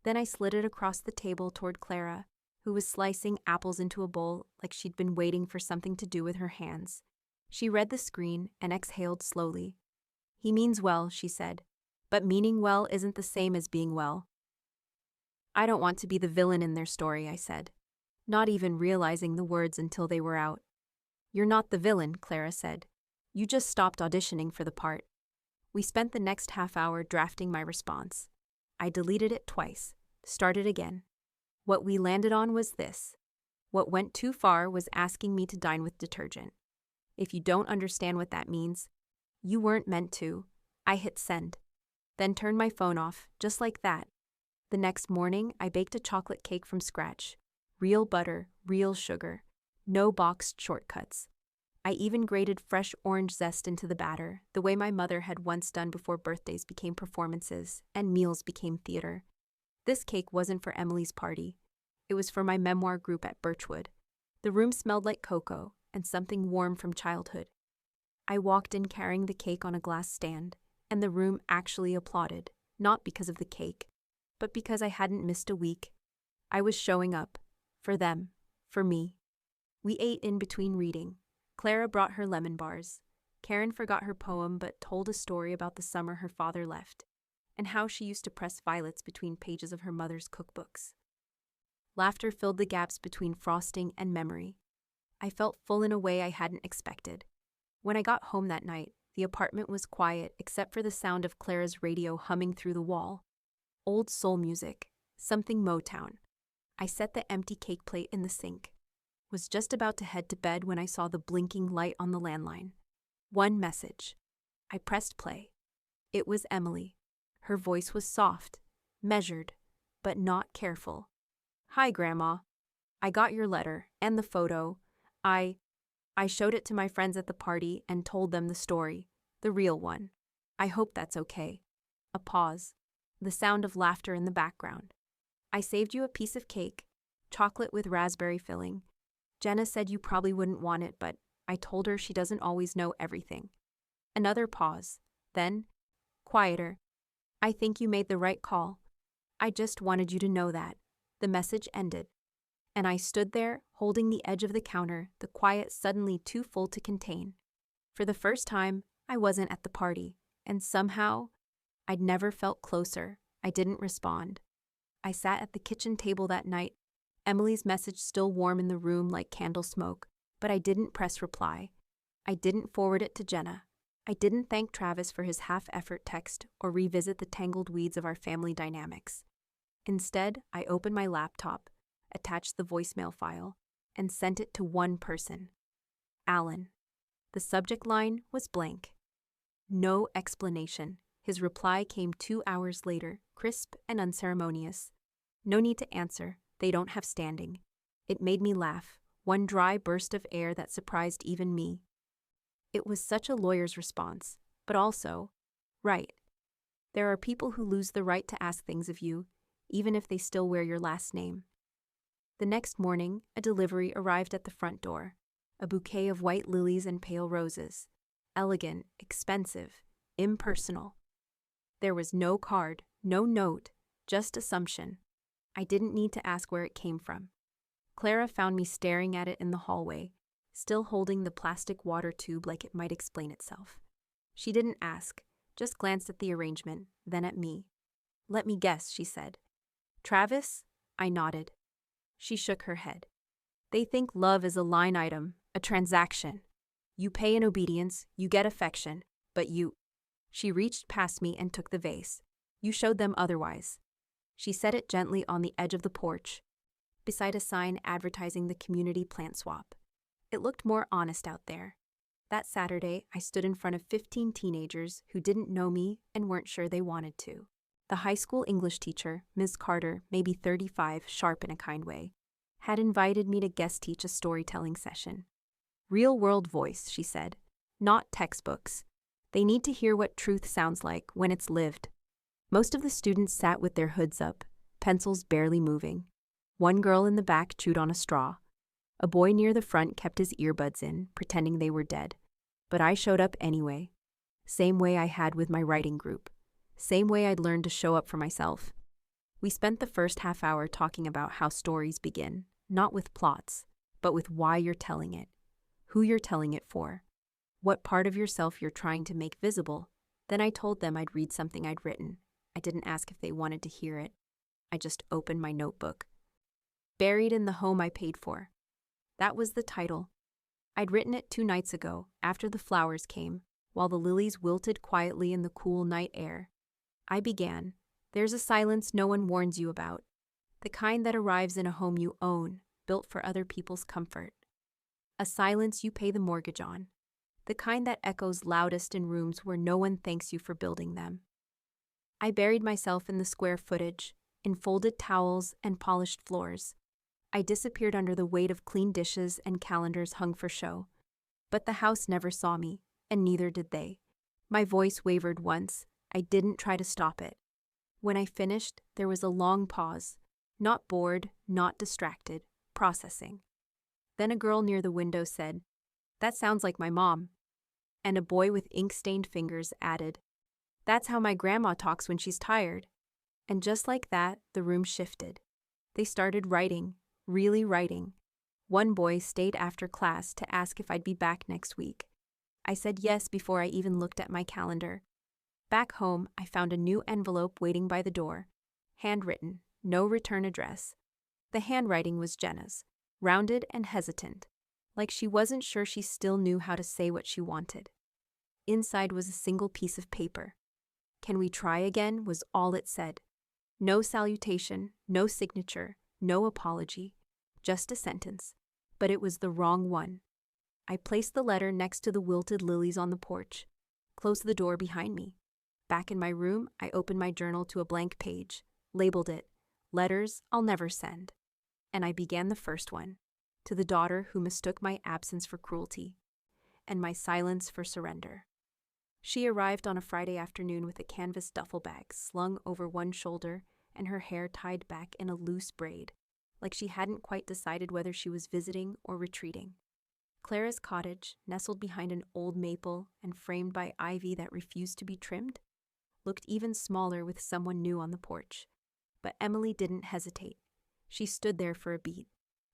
Then I slid it across the table toward Clara, who was slicing apples into a bowl like she'd been waiting for something to do with her hands. She read the screen and exhaled slowly. He means well, she said, but meaning well isn't the same as being well. I don't want to be the villain in their story, I said, not even realizing the words until they were out. You're not the villain, Clara said. You just stopped auditioning for the part. We spent the next half hour drafting my response. I deleted it twice, started again. What we landed on was this. What went too far was asking me to dine with detergent. If you don't understand what that means, you weren't meant to. I hit send. Then turned my phone off, just like that. The next morning, I baked a chocolate cake from scratch. Real butter, real sugar. No boxed shortcuts. I even grated fresh orange zest into the batter, the way my mother had once done before birthdays became performances and meals became theater. This cake wasn't for Emily's party. It was for my memoir group at Birchwood. The room smelled like cocoa and something warm from childhood. I walked in carrying the cake on a glass stand, and the room actually applauded, not because of the cake, but because I hadn't missed a week. I was showing up. For them. For me. We ate in between reading. Clara brought her lemon bars. Karen forgot her poem but told a story about the summer her father left, and how she used to press violets between pages of her mother's cookbooks. Laughter filled the gaps between frosting and memory. I felt full in a way I hadn't expected. When I got home that night, the apartment was quiet except for the sound of Clara's radio humming through the wall. Old soul music, something Motown. I set the empty cake plate in the sink. Was just about to head to bed when I saw the blinking light on the landline. One message. I pressed play. It was Emily. Her voice was soft, measured, but not careful. Hi, Grandma. I got your letter and the photo. I showed it to my friends at the party and told them the story, the real one. I hope that's okay. A pause. The sound of laughter in the background. I saved you a piece of cake, chocolate with raspberry filling. Jenna said you probably wouldn't want it, but I told her she doesn't always know everything. Another pause. Then, quieter. I think you made the right call. I just wanted you to know that. The message ended. And I stood there, holding the edge of the counter, the quiet suddenly too full to contain. For the first time, I wasn't at the party, and somehow, I'd never felt closer. I didn't respond. I sat at the kitchen table that night, Emily's message still warm in the room like candle smoke, but I didn't press reply. I didn't forward it to Jenna. I didn't thank Travis for his half-effort text or revisit the tangled weeds of our family dynamics. Instead, I opened my laptop, attached the voicemail file, and sent it to one person. Alan. The subject line was blank. No explanation. His reply came 2 hours later, crisp and unceremonious. No need to answer, they don't have standing. It made me laugh, one dry burst of air that surprised even me. It was such a lawyer's response, but also, right. There are people who lose the right to ask things of you, even if they still wear your last name. The next morning, a delivery arrived at the front door. A bouquet of white lilies and pale roses. Elegant, expensive, impersonal. There was no card, no note, just assumption. I didn't need to ask where it came from. Clara found me staring at it in the hallway, still holding the plastic water tube like it might explain itself. She didn't ask, just glanced at the arrangement, then at me. "Let me guess," she said. "Travis?" I nodded. She shook her head. "They think love is a line item, a transaction. You pay in obedience, you get affection, but you—" She reached past me and took the vase. "You showed them otherwise." She set it gently on the edge of the porch, beside a sign advertising the community plant swap. It looked more honest out there. That Saturday, I stood in front of 15 teenagers who didn't know me and weren't sure they wanted to. The high school English teacher, Ms. Carter, maybe 35, sharp in a kind way, had invited me to guest teach a storytelling session. "Real-world voice," she said, "not textbooks. They need to hear what truth sounds like when it's lived." Most of the students sat with their hoods up, pencils barely moving. One girl in the back chewed on a straw. A boy near the front kept his earbuds in, pretending they were dead. But I showed up anyway. Same way I had with my writing group. Same way I'd learned to show up for myself. We spent the first half hour talking about how stories begin, not with plots, but with why you're telling it, who you're telling it for, what part of yourself you're trying to make visible. Then I told them I'd read something I'd written. I didn't ask if they wanted to hear it. I just opened my notebook. "Buried in the Home I Paid For." That was the title. I'd written it 2 nights ago, after the flowers came, while the lilies wilted quietly in the cool night air. I began, "There's a silence no one warns you about. The kind that arrives in a home you own, built for other people's comfort. A silence you pay the mortgage on. The kind that echoes loudest in rooms where no one thanks you for building them." I buried myself in the square footage, in folded towels and polished floors. I disappeared under the weight of clean dishes and calendars hung for show. But the house never saw me, and neither did they. My voice wavered once. I didn't try to stop it. When I finished, there was a long pause. Not bored, not distracted, processing. Then a girl near the window said, "That sounds like my mom." And a boy with ink-stained fingers added, "That's how my grandma talks when she's tired." And just like that, the room shifted. They started writing, really writing. One boy stayed after class to ask if I'd be back next week. I said yes before I even looked at my calendar. Back home, I found a new envelope waiting by the door. Handwritten, no return address. The handwriting was Jenna's, rounded and hesitant, like she wasn't sure she still knew how to say what she wanted. Inside was a single piece of paper. "Can we try again?" was all it said. No salutation, no signature, no apology, just a sentence. But it was the wrong one. I placed the letter next to the wilted lilies on the porch, closed the door behind me. Back in my room, I opened my journal to a blank page, labeled it, "Letters I'll Never Send." And I began the first one, to the daughter who mistook my absence for cruelty, and my silence for surrender. She arrived on a Friday afternoon with a canvas duffel bag slung over one shoulder and her hair tied back in a loose braid, like she hadn't quite decided whether she was visiting or retreating. Clara's cottage, nestled behind an old maple and framed by ivy that refused to be trimmed, looked even smaller with someone new on the porch. But Emily didn't hesitate. She stood there for a beat,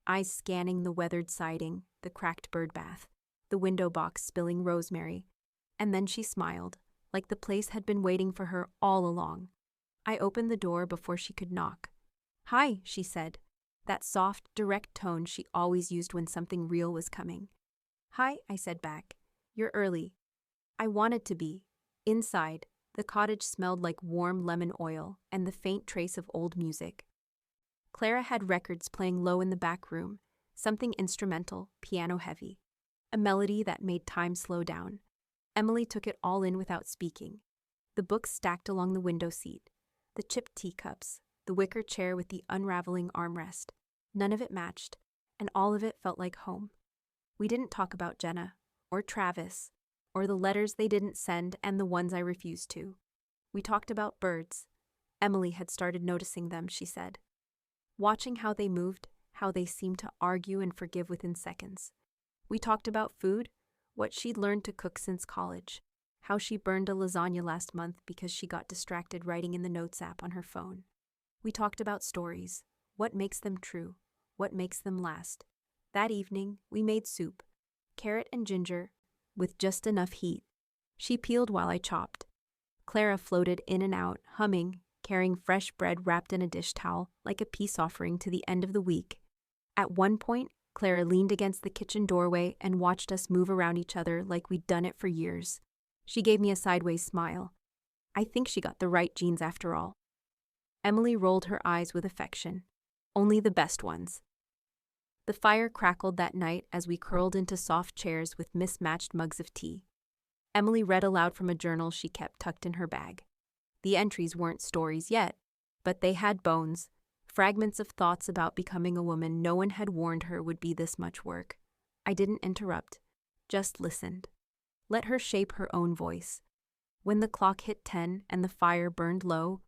eyes scanning the weathered siding, the cracked bird bath, the window box spilling rosemary, and then she smiled, like the place had been waiting for her all along. I opened the door before she could knock. "Hi," she said, that soft, direct tone she always used when something real was coming. "Hi," I said back. "You're early." I wanted to be. Inside, the cottage smelled like warm lemon oil and the faint trace of old music. Clara had records playing low in the back room, something instrumental, piano-heavy, a melody that made time slow down. Emily took it all in without speaking. The books stacked along the window seat, the chipped teacups, the wicker chair with the unraveling armrest. None of it matched, and all of it felt like home. We didn't talk about Jenna, or Travis, or the letters they didn't send and the ones I refused to. We talked about birds. Emily had started noticing them, she said. Watching how they moved, how they seemed to argue and forgive within seconds. We talked about food, what she'd learned to cook since college, how she burned a lasagna last month because she got distracted writing in the Notes app on her phone. We talked about stories, what makes them true, what makes them last. That evening, we made soup, carrot and ginger, with just enough heat. She peeled while I chopped. Clara floated in and out, humming, carrying fresh bread wrapped in a dish towel like a peace offering to the end of the week. At one point, Clara leaned against the kitchen doorway and watched us move around each other like we'd done it for years. She gave me a sideways smile. I think she got the right genes after all. Emily rolled her eyes with affection. Only the best ones. The fire crackled that night as we curled into soft chairs with mismatched mugs of tea. Emily read aloud from a journal she kept tucked in her bag. The entries weren't stories yet, but they had bones, fragments of thoughts about becoming a woman no one had warned her would be this much work. I didn't interrupt, just listened. Let her shape her own voice. When the clock hit 10 and the fire burned low,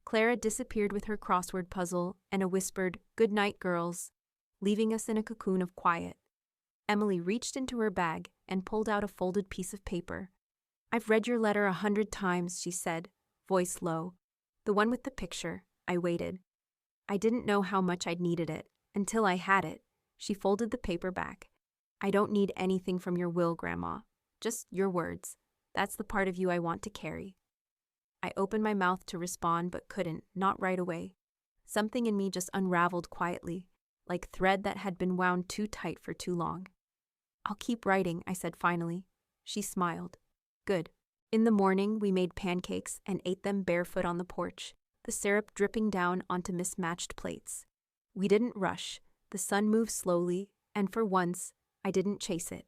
Clara disappeared with her crossword puzzle and a whispered, "Good night, girls," leaving us in a cocoon of quiet. Emily reached into her bag and pulled out a folded piece of paper. "I've read your letter 100 times," she said, voice low. "The one with the picture." I waited. I didn't know how much I'd needed it, until I had it. She folded the paper back. "I don't need anything from your will, Grandma. Just your words. That's the part of you I want to carry." I opened my mouth to respond but couldn't, not right away. Something in me just unraveled quietly, like thread that had been wound too tight for too long. "I'll keep writing," I said finally. She smiled. "Good." In the morning, we made pancakes and ate them barefoot on the porch, the syrup dripping down onto mismatched plates. We didn't rush. The sun moved slowly, and for once, I didn't chase it.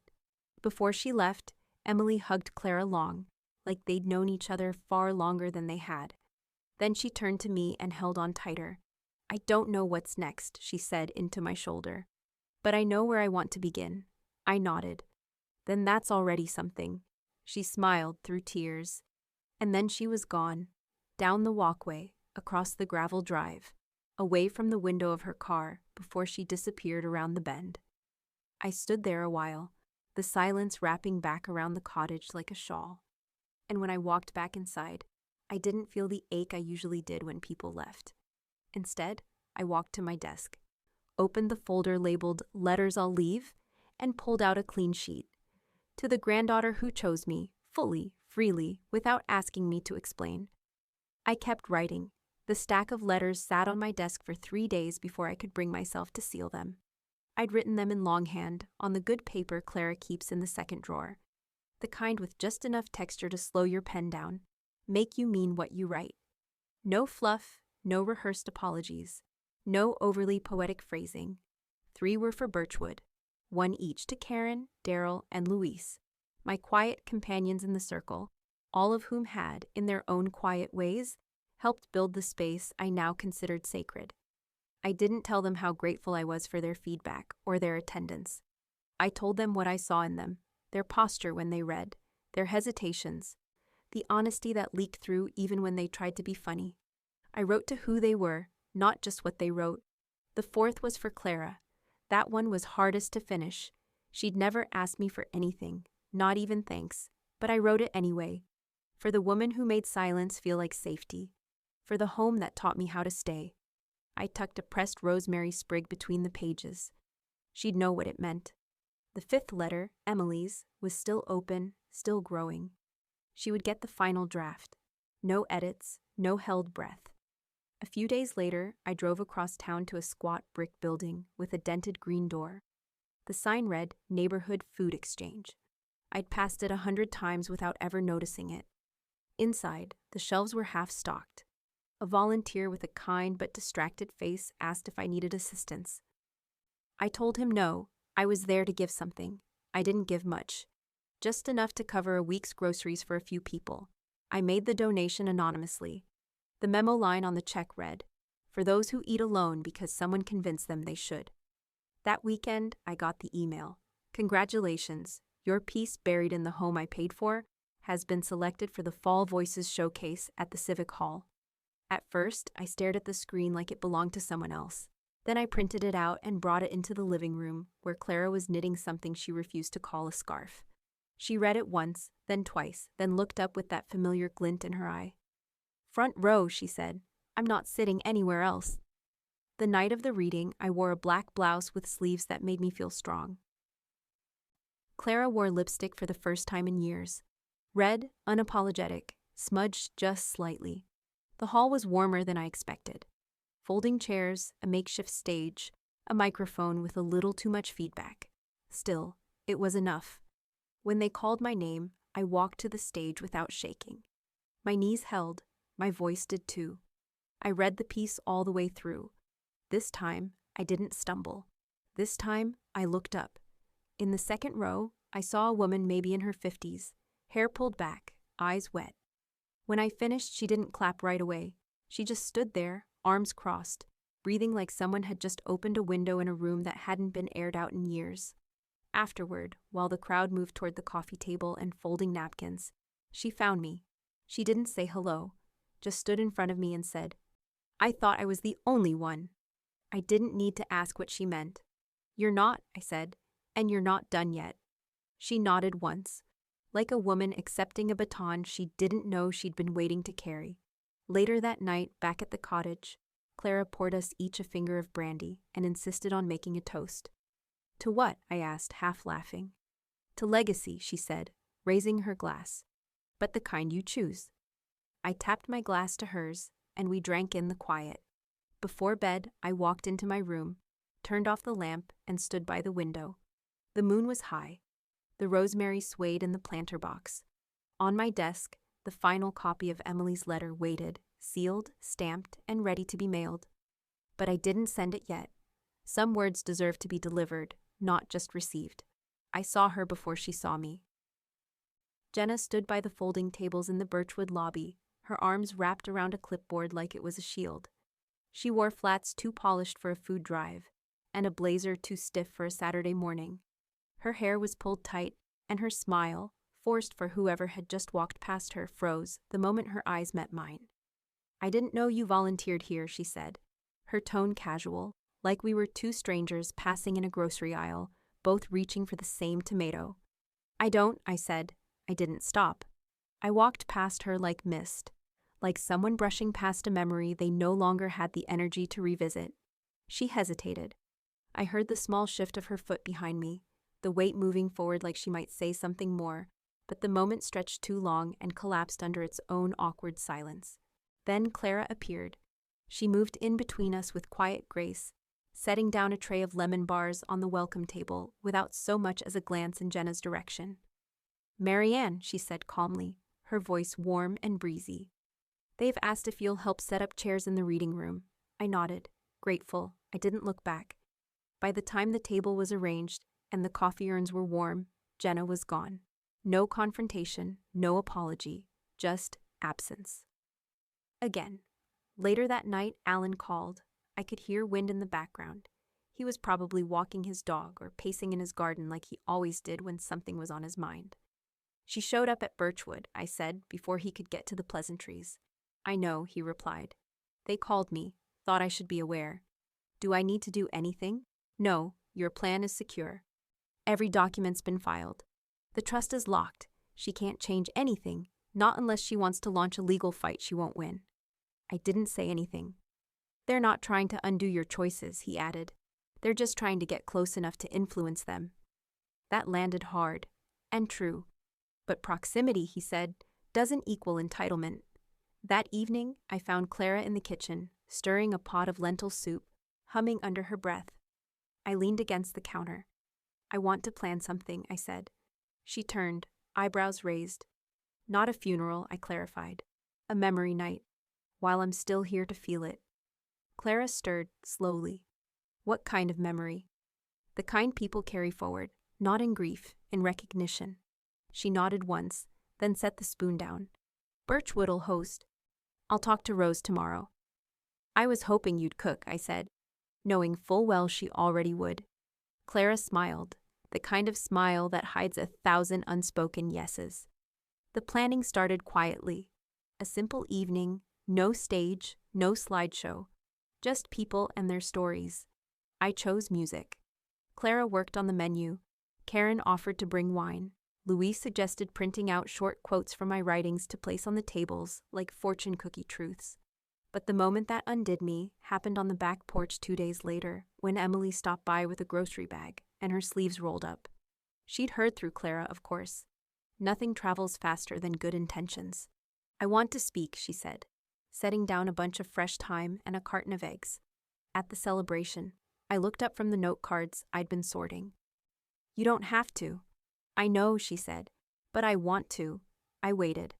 Before she left, Emily hugged Clara long, like they'd known each other far longer than they had. Then she turned to me and held on tighter. "I don't know what's next," she said into my shoulder. "But I know where I want to begin." I nodded. "Then that's already something." She smiled through tears. And then she was gone, down the walkway, across the gravel drive, away from the window of her car before she disappeared around the bend. I stood there a while, the silence wrapping back around the cottage like a shawl. And when I walked back inside, I didn't feel the ache I usually did when people left. Instead, I walked to my desk, opened the folder labeled "Letters I'll Leave," and pulled out a clean sheet. To the granddaughter who chose me, fully, freely, without asking me to explain. I kept writing. The stack of letters sat on my desk for 3 days before I could bring myself to seal them. I'd written them in longhand, on the good paper Clara keeps in the second drawer. The kind with just enough texture to slow your pen down, make you mean what you write. No fluff, no rehearsed apologies, no overly poetic phrasing. 3 were for Birchwood, 1 each to Karen, Daryl, and Louise, my quiet companions in the circle, all of whom had, in their own quiet ways, helped build the space I now considered sacred. I didn't tell them how grateful I was for their feedback or their attendance. I told them what I saw in them, their posture when they read, their hesitations, the honesty that leaked through even when they tried to be funny. I wrote to who they were, not just what they wrote. The 4th was for Clara. That one was hardest to finish. She'd never asked me for anything, not even thanks, but I wrote it anyway. For the woman who made silence feel like safety. For the home that taught me how to stay. I tucked a pressed rosemary sprig between the pages. She'd know what it meant. The 5th letter, Emily's, was still open, still growing. She would get the final draft. No edits, no held breath. A few days later, I drove across town to a squat brick building with a dented green door. The sign read Neighborhood Food Exchange. I'd passed it 100 times without ever noticing it. Inside, the shelves were half-stocked. A volunteer with a kind but distracted face asked if I needed assistance. I told him no, I was there to give something. I didn't give much. Just enough to cover a week's groceries for a few people. I made the donation anonymously. The memo line on the check read, "For those who eat alone because someone convinced them they should." That weekend, I got the email. "Congratulations, your piece buried in the home I paid for has been selected for the Fall Voices Showcase at the Civic Hall. At first, I stared at the screen like it belonged to someone else. Then I printed it out and brought it into the living room, where Clara was knitting something she refused to call a scarf. She read it once, then twice, then looked up with that familiar glint in her eye. "Front row," she said. "I'm not sitting anywhere else." The night of the reading, I wore a black blouse with sleeves that made me feel strong. Clara wore lipstick for the first time in years. Red, unapologetic, smudged just slightly. The hall was warmer than I expected. Folding chairs, a makeshift stage, a microphone with a little too much feedback. Still, it was enough. When they called my name, I walked to the stage without shaking. My knees held, my voice did too. I read the piece all the way through. This time, I didn't stumble. This time, I looked up. In the second row, I saw a woman maybe in her 50s, hair pulled back, eyes wet. When I finished, she didn't clap right away. She just stood there, arms crossed, breathing like someone had just opened a window in a room that hadn't been aired out in years. Afterward, while the crowd moved toward the coffee table and folding napkins, she found me. She didn't say hello, just stood in front of me and said, "I thought I was the only one." I didn't need to ask what she meant. "You're not," I said, "and you're not done yet." She nodded once, like a woman accepting a baton she didn't know she'd been waiting to carry. Later that night, back at the cottage, Clara poured us each a finger of brandy and insisted on making a toast. "To what?" I asked, half laughing. "To legacy," she said, raising her glass. "But the kind you choose." I tapped my glass to hers, and we drank in the quiet. Before bed, I walked into my room, turned off the lamp, and stood by the window. The moon was high. The rosemary swayed in the planter box. On my desk, the final copy of Emily's letter waited, sealed, stamped, and ready to be mailed. But I didn't send it yet. Some words deserve to be delivered, not just received. I saw her before she saw me. Jenna stood by the folding tables in the Birchwood lobby, her arms wrapped around a clipboard like it was a shield. She wore flats too polished for a food drive, and a blazer too stiff for a Saturday morning. Her hair was pulled tight, and her smile, forced for whoever had just walked past her, froze the moment her eyes met mine. "I didn't know you volunteered here," she said, her tone casual, like we were two strangers passing in a grocery aisle, both reaching for the same tomato. "I don't," I said. I didn't stop. I walked past her like mist, like someone brushing past a memory they no longer had the energy to revisit. She hesitated. I heard the small shift of her foot behind me, the weight moving forward like she might say something more, but the moment stretched too long and collapsed under its own awkward silence. Then Clara appeared. She moved in between us with quiet grace, setting down a tray of lemon bars on the welcome table without so much as a glance in Jenna's direction. "Marianne," she said calmly, her voice warm and breezy. "They've asked if you'll help set up chairs in the reading room." I nodded, grateful. I didn't look back. By the time the table was arranged and the coffee urns were warm, Jenna was gone. No confrontation, no apology, just absence. Again. Later that night, Alan called. I could hear wind in the background. He was probably walking his dog or pacing in his garden like he always did when something was on his mind. "She showed up at Birchwood," I said, before he could get to the pleasantries. "I know," he replied. "They called me, thought I should be aware." "Do I need to do anything?" "No, your plan is secure. Every document's been filed. The trust is locked. She can't change anything, not unless she wants to launch a legal fight she won't win." I didn't say anything. "They're not trying to undo your choices," he added. "They're just trying to get close enough to influence them." That landed hard, and true. But proximity, he said, doesn't equal entitlement. That evening, I found Clara in the kitchen, stirring a pot of lentil soup, humming under her breath. I leaned against the counter. "I want to plan something," I said. She turned, eyebrows raised. "Not a funeral," I clarified. "A memory night. While I'm still here to feel it." Clara stirred, slowly. "What kind of memory?" "The kind people carry forward, not in grief, in recognition." She nodded once, then set the spoon down. "Birchwood'll host. I'll talk to Rose tomorrow." "I was hoping you'd cook," I said, knowing full well she already would. Clara smiled, the kind of smile that hides 1,000 unspoken yeses. The planning started quietly. A simple evening, no stage, no slideshow, just people and their stories. I chose music. Clara worked on the menu. Karen offered to bring wine. Louise suggested printing out short quotes from my writings to place on the tables, like fortune cookie truths. But the moment that undid me happened on the back porch 2 days later, when Emily stopped by with a grocery bag, and her sleeves rolled up. She'd heard through Clara, of course. Nothing travels faster than good intentions. "I want to speak," she said, setting down a bunch of fresh thyme and a carton of eggs. At the celebration, I looked up from the note cards I'd been sorting. "You don't have to." "I know," she said, "but I want to." I waited.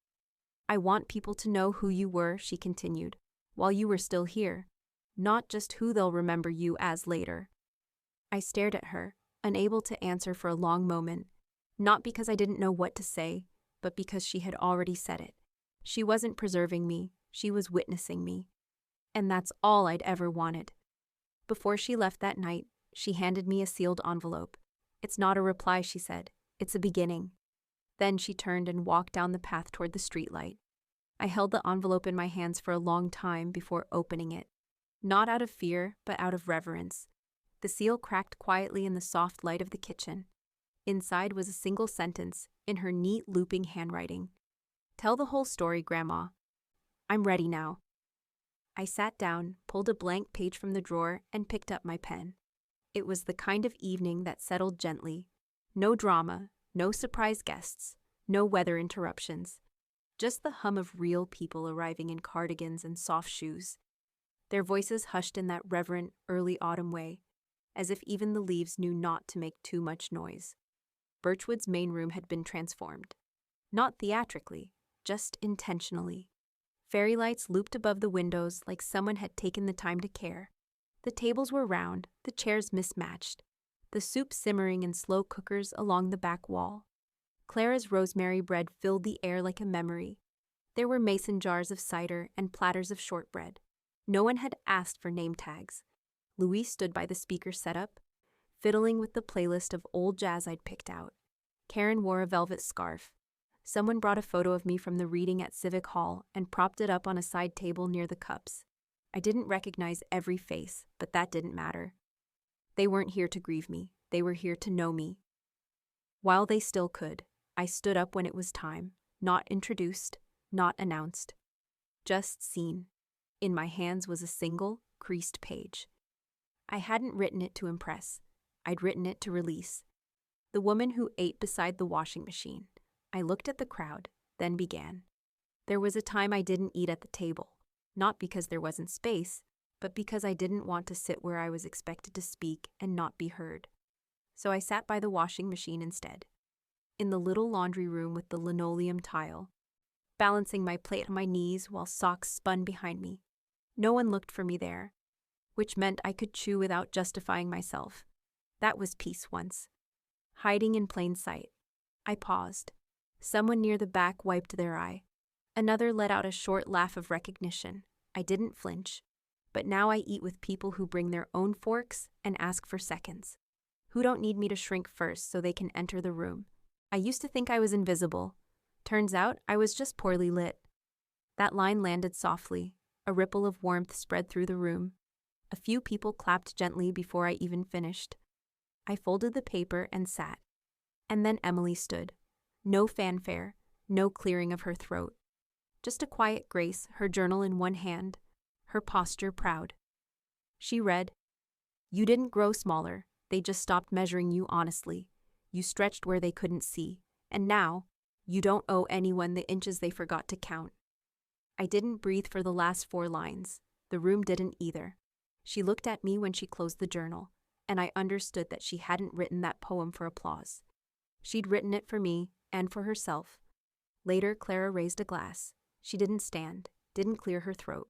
"I want people to know who you were," she continued, "while you were still here, not just who they'll remember you as later." I stared at her, unable to answer for a long moment, not because I didn't know what to say, but because she had already said it. She wasn't preserving me, she was witnessing me. And that's all I'd ever wanted. Before she left that night, she handed me a sealed envelope. "It's not a reply," she said. "It's a beginning." Then she turned and walked down the path toward the streetlight. I held the envelope in my hands for a long time before opening it. Not out of fear, but out of reverence. The seal cracked quietly in the soft light of the kitchen. Inside was a single sentence, in her neat, looping handwriting. "Tell the whole story, Grandma. I'm ready now." I sat down, pulled a blank page from the drawer, and picked up my pen. It was the kind of evening that settled gently. No drama, no surprise guests, no weather interruptions. Just the hum of real people arriving in cardigans and soft shoes. Their voices hushed in that reverent, early autumn way, as if even the leaves knew not to make too much noise. Birchwood's main room had been transformed. Not theatrically, just intentionally. Fairy lights looped above the windows like someone had taken the time to care. The tables were round, the chairs mismatched, the soup simmering in slow cookers along the back wall. Clara's rosemary bread filled the air like a memory. There were mason jars of cider and platters of shortbread. No one had asked for name tags. Louise stood by the speaker setup, fiddling with the playlist of old jazz I'd picked out. Karen wore a velvet scarf. Someone brought a photo of me from the reading at Civic Hall and propped it up on a side table near the cups. I didn't recognize every face, but that didn't matter. They weren't here to grieve me. They were here to know me. While they still could, I stood up when it was time, not introduced, not announced. Just seen. In my hands was a single, creased page. I hadn't written it to impress. I'd written it to release. The woman who ate beside the washing machine. I looked at the crowd, then began. There was a time I didn't eat at the table, not because there wasn't space, but because I didn't want to sit where I was expected to speak and not be heard. So I sat by the washing machine instead, in the little laundry room with the linoleum tile, balancing my plate on my knees while socks spun behind me. No one looked for me there, which meant I could chew without justifying myself. That was peace once. Hiding in plain sight. I paused. Someone near the back wiped their eye. Another let out a short laugh of recognition. I didn't flinch. But now I eat with people who bring their own forks and ask for seconds, who don't need me to shrink first so they can enter the room. I used to think I was invisible. Turns out I was just poorly lit. That line landed softly. A ripple of warmth spread through the room. A few people clapped gently before I even finished. I folded the paper and sat. And then Emily stood. No fanfare, no clearing of her throat. Just a quiet grace, her journal in one hand, her posture proud. She read, "You didn't grow smaller, they just stopped measuring you honestly. You stretched where they couldn't see, and now, you don't owe anyone the inches they forgot to count." I didn't breathe for the last 4 lines. The room didn't either. She looked at me when she closed the journal, and I understood that she hadn't written that poem for applause. She'd written it for me and for herself. Later, Clara raised a glass. She didn't stand, didn't clear her throat.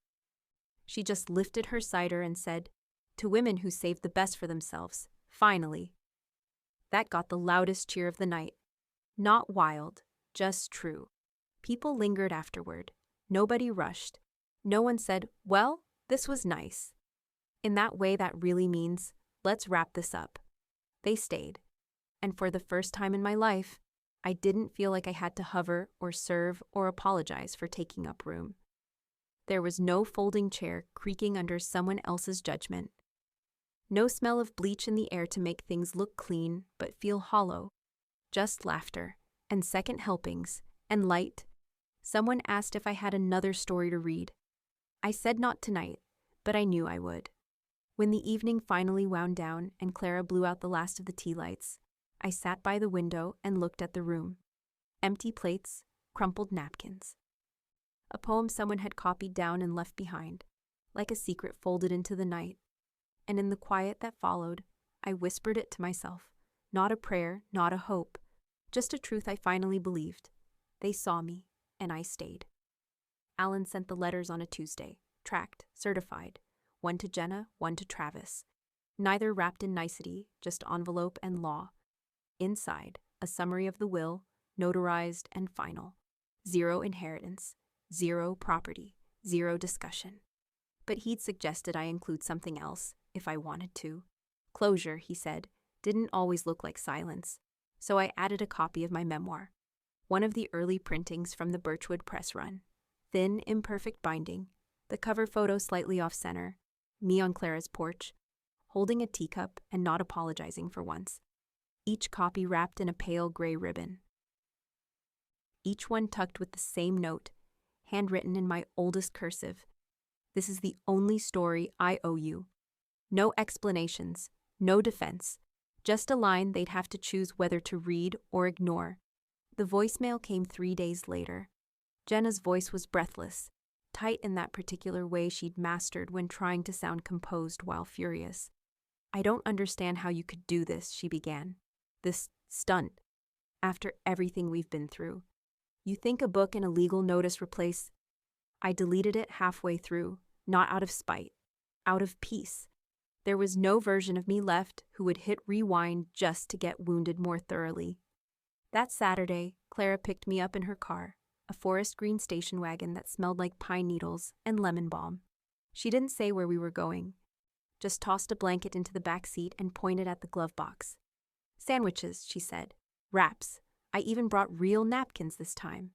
She just lifted her cider and said, "To women who saved the best for themselves, finally." That got the loudest cheer of the night. Not wild, just true. People lingered afterward. Nobody rushed. No one said, "Well, this was nice." In that way that really means, "Let's wrap this up." They stayed. And for the first time in my life, I didn't feel like I had to hover or serve or apologize for taking up room. There was no folding chair creaking under someone else's judgment. No smell of bleach in the air to make things look clean but feel hollow. Just laughter, and second helpings, and light. Someone asked if I had another story to read. I said not tonight, but I knew I would. When the evening finally wound down and Clara blew out the last of the tea lights, I sat by the window and looked at the room. Empty plates, crumpled napkins. A poem someone had copied down and left behind, like a secret folded into the night. And in the quiet that followed, I whispered it to myself. Not a prayer, not a hope, just a truth I finally believed. They saw me, and I stayed. Alan sent the letters on a Tuesday, tracked, certified, one to Jenna, one to Travis. Neither wrapped in nicety, just envelope and law. Inside, a summary of the will, notarized and final. 0 inheritance, 0 property, 0 discussion. But he'd suggested I include something else, if I wanted to. Closure, he said, didn't always look like silence, so I added a copy of my memoir, one of the early printings from the Birchwood press run. Thin, imperfect binding, the cover photo slightly off-center, me on Clara's porch, holding a teacup and not apologizing for once. Each copy wrapped in a pale gray ribbon. Each one tucked with the same note, handwritten in my oldest cursive. This is the only story I owe you. No explanations, no defense, just a line they'd have to choose whether to read or ignore. The voicemail came 3 days later. Jenna's voice was breathless, tight in that particular way she'd mastered when trying to sound composed while furious. I don't understand how you could do this, she began. This stunt. After everything we've been through. You think a book and a legal notice replace? I deleted it halfway through, not out of spite, out of peace. There was no version of me left who would hit rewind just to get wounded more thoroughly. That Saturday, Clara picked me up in her car, a forest green station wagon that smelled like pine needles and lemon balm. She didn't say where we were going, just tossed a blanket into the back seat and pointed at the glove box. Sandwiches, she said. Wraps. I even brought real napkins this time.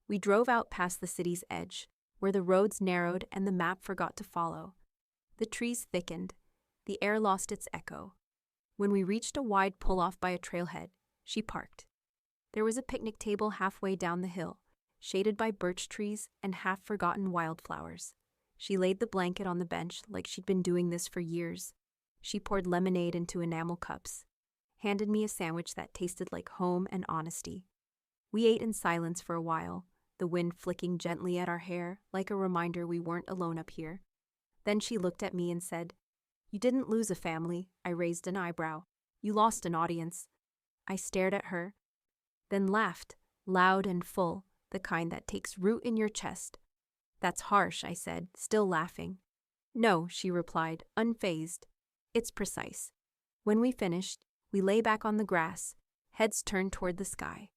We drove out past the city's edge, where the roads narrowed and the map forgot to follow. The trees thickened. The air lost its echo. When we reached a wide pull-off by a trailhead, she parked. There was a picnic table halfway down the hill, shaded by birch trees and half-forgotten wildflowers. She laid the blanket on the bench like she'd been doing this for years. She poured lemonade into enamel cups, handed me a sandwich that tasted like home and honesty. We ate in silence for a while, the wind flicking gently at our hair like a reminder we weren't alone up here. Then she looked at me and said, "You didn't lose a family." I raised an eyebrow. "You lost an audience." I stared at her, then laughed, loud and full, the kind that takes root in your chest. "That's harsh," I said, still laughing. "No," she replied, unfazed. "It's precise." When we finished, we lay back on the grass, heads turned toward the sky.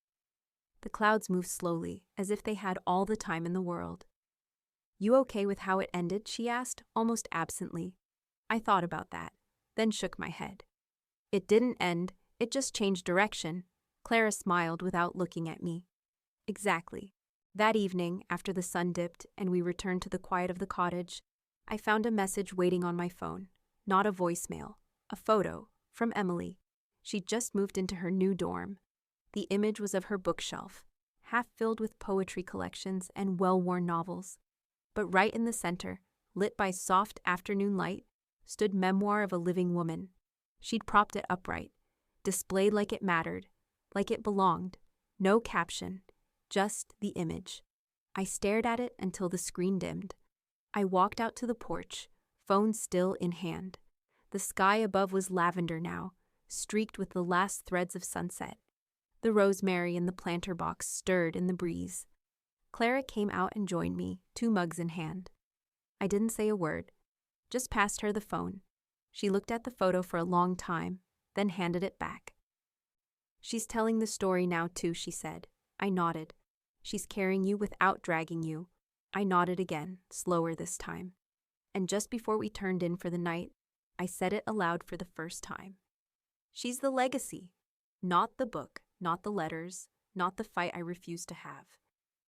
The clouds moved slowly, as if they had all the time in the world. "You okay with how it ended?" she asked, almost absently. I thought about that, then shook my head. "It didn't end, it just changed direction." Clara smiled without looking at me. "Exactly." That evening, after the sun dipped and we returned to the quiet of the cottage, I found a message waiting on my phone. Not a voicemail, a photo, from Emily. She'd just moved into her new dorm. The image was of her bookshelf, half filled with poetry collections and well-worn novels. But right in the center, lit by soft afternoon light, stood Memoir of a Living Woman. She'd propped it upright, displayed like it mattered, like it belonged. No caption, just the image. I stared at it until the screen dimmed. I walked out to the porch, phone still in hand. The sky above was lavender now, streaked with the last threads of sunset. The rosemary in the planter box stirred in the breeze. Clara came out and joined me, 2 mugs in hand. I didn't say a word, just passed her the phone. She looked at the photo for a long time, then handed it back. "She's telling the story now too," she said. I nodded. "She's carrying you without dragging you." I nodded again, slower this time. And just before we turned in for the night, I said it aloud for the first time. "She's the legacy. Not the book, not the letters, not the fight I refused to have.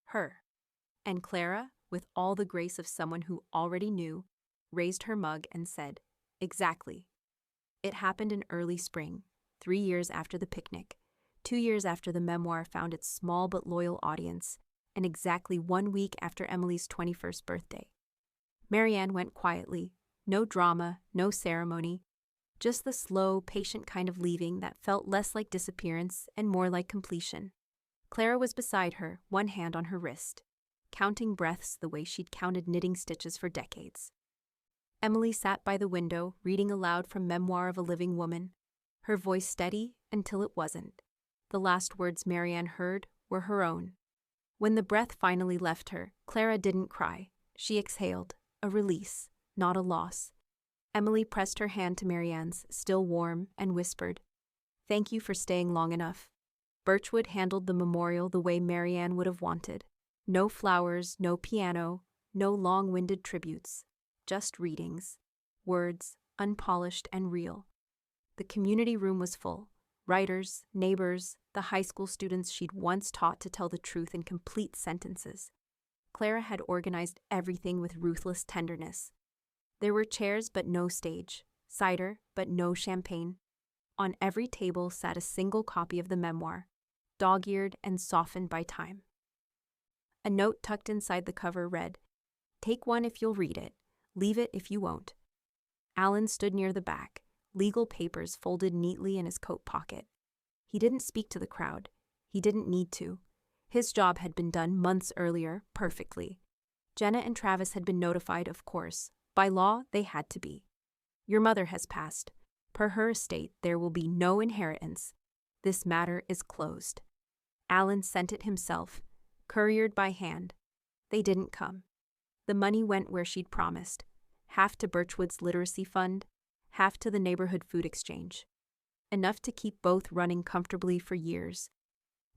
Her. And Clara, with all the grace of someone who already knew, raised her mug and said, "Exactly." It happened in early spring, 3 years after the picnic, 2 years after the memoir found its small but loyal audience, and exactly 1 week after Emily's 21st birthday. Marianne went quietly, no drama, no ceremony, just the slow, patient kind of leaving that felt less like disappearance and more like completion. Clara was beside her, one hand on her wrist, counting breaths the way she'd counted knitting stitches for decades. Emily sat by the window, reading aloud from Memoir of a Living Woman, her voice steady until it wasn't. The last words Marianne heard were her own. When the breath finally left her, Clara didn't cry. She exhaled, a release, not a loss. Emily pressed her hand to Marianne's, still warm, and whispered, "Thank you for staying long enough." Birchwood handled the memorial the way Marianne would have wanted. No flowers, no piano, no long-winded tributes. Just readings. Words, unpolished and real. The community room was full. Writers, neighbors, the high school students she'd once taught to tell the truth in complete sentences. Clara had organized everything with ruthless tenderness. There were chairs but no stage, cider but no champagne. On every table sat a single copy of the memoir, dog-eared and softened by time. A note tucked inside the cover read, "Take one if you'll read it, leave it if you won't." Alan stood near the back, legal papers folded neatly in his coat pocket. He didn't speak to the crowd. He didn't need to. His job had been done months earlier, perfectly. Jenna and Travis had been notified, of course. By law, they had to be. "Your mother has passed. Per her estate, there will be no inheritance. This matter is closed." Alan sent it himself, couriered by hand. They didn't come. The money went where she'd promised, half to Birchwood's literacy fund, half to the neighborhood food exchange. Enough to keep both running comfortably for years.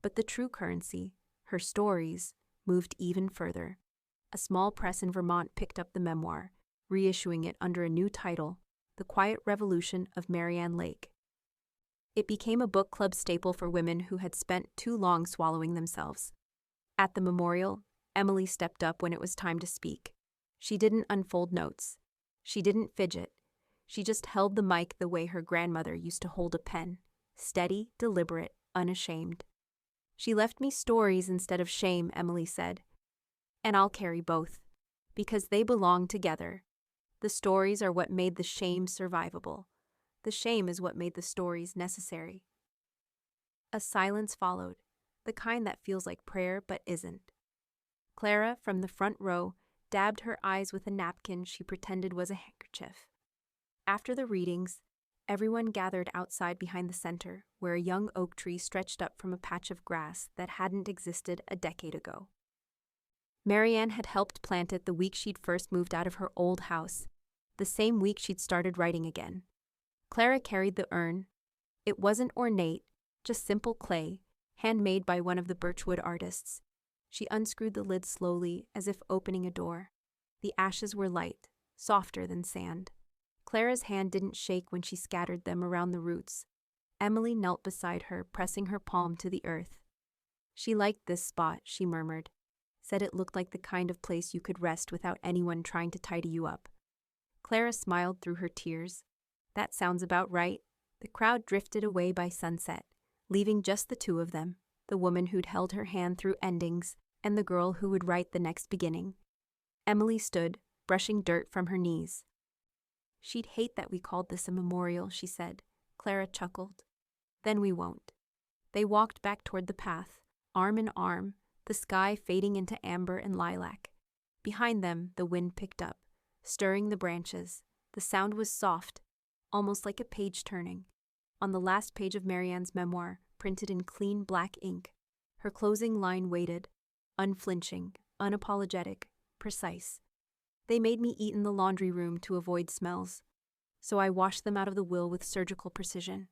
But the true currency, her stories, moved even further. A small press in Vermont picked up the memoir, reissuing it under a new title, The Quiet Revolution of Marianne Lake. It became a book club staple for women who had spent too long swallowing themselves. At the memorial, Emily stepped up when it was time to speak. She didn't unfold notes. She didn't fidget. She just held the mic the way her grandmother used to hold a pen, steady, deliberate, unashamed. "She left me stories instead of shame," Emily said. "And I'll carry both, because they belong together. The stories are what made the shame survivable. The shame is what made the stories necessary." A silence followed, the kind that feels like prayer but isn't. Clara, from the front row, dabbed her eyes with a napkin she pretended was a handkerchief. After the readings, everyone gathered outside behind the center, where a young oak tree stretched up from a patch of grass that hadn't existed a decade ago. Marianne had helped plant it the week she'd first moved out of her old house, the same week she'd started writing again. Clara carried the urn. It wasn't ornate, just simple clay, handmade by one of the Birchwood artists. She unscrewed the lid slowly, as if opening a door. The ashes were light, softer than sand. Clara's hand didn't shake when she scattered them around the roots. Emily knelt beside her, pressing her palm to the earth. "She liked this spot," she murmured. Said it looked like the kind of place you could rest without anyone trying to tidy you up. Clara smiled through her tears. "That sounds about right." The crowd drifted away by sunset, leaving just the two of them, the woman who'd held her hand through endings and the girl who would write the next beginning. Emily stood, brushing dirt from her knees. "She'd hate that we called this a memorial," she said. Clara chuckled. "Then we won't." They walked back toward the path, arm in arm, the sky fading into amber and lilac. Behind them, the wind picked up, stirring the branches. The sound was soft, almost like a page turning. On the last page of Marianne's memoir, printed in clean black ink, her closing line waited, unflinching, unapologetic, precise. "They made me eat in the laundry room to avoid smells, so I washed them out of the will with surgical precision.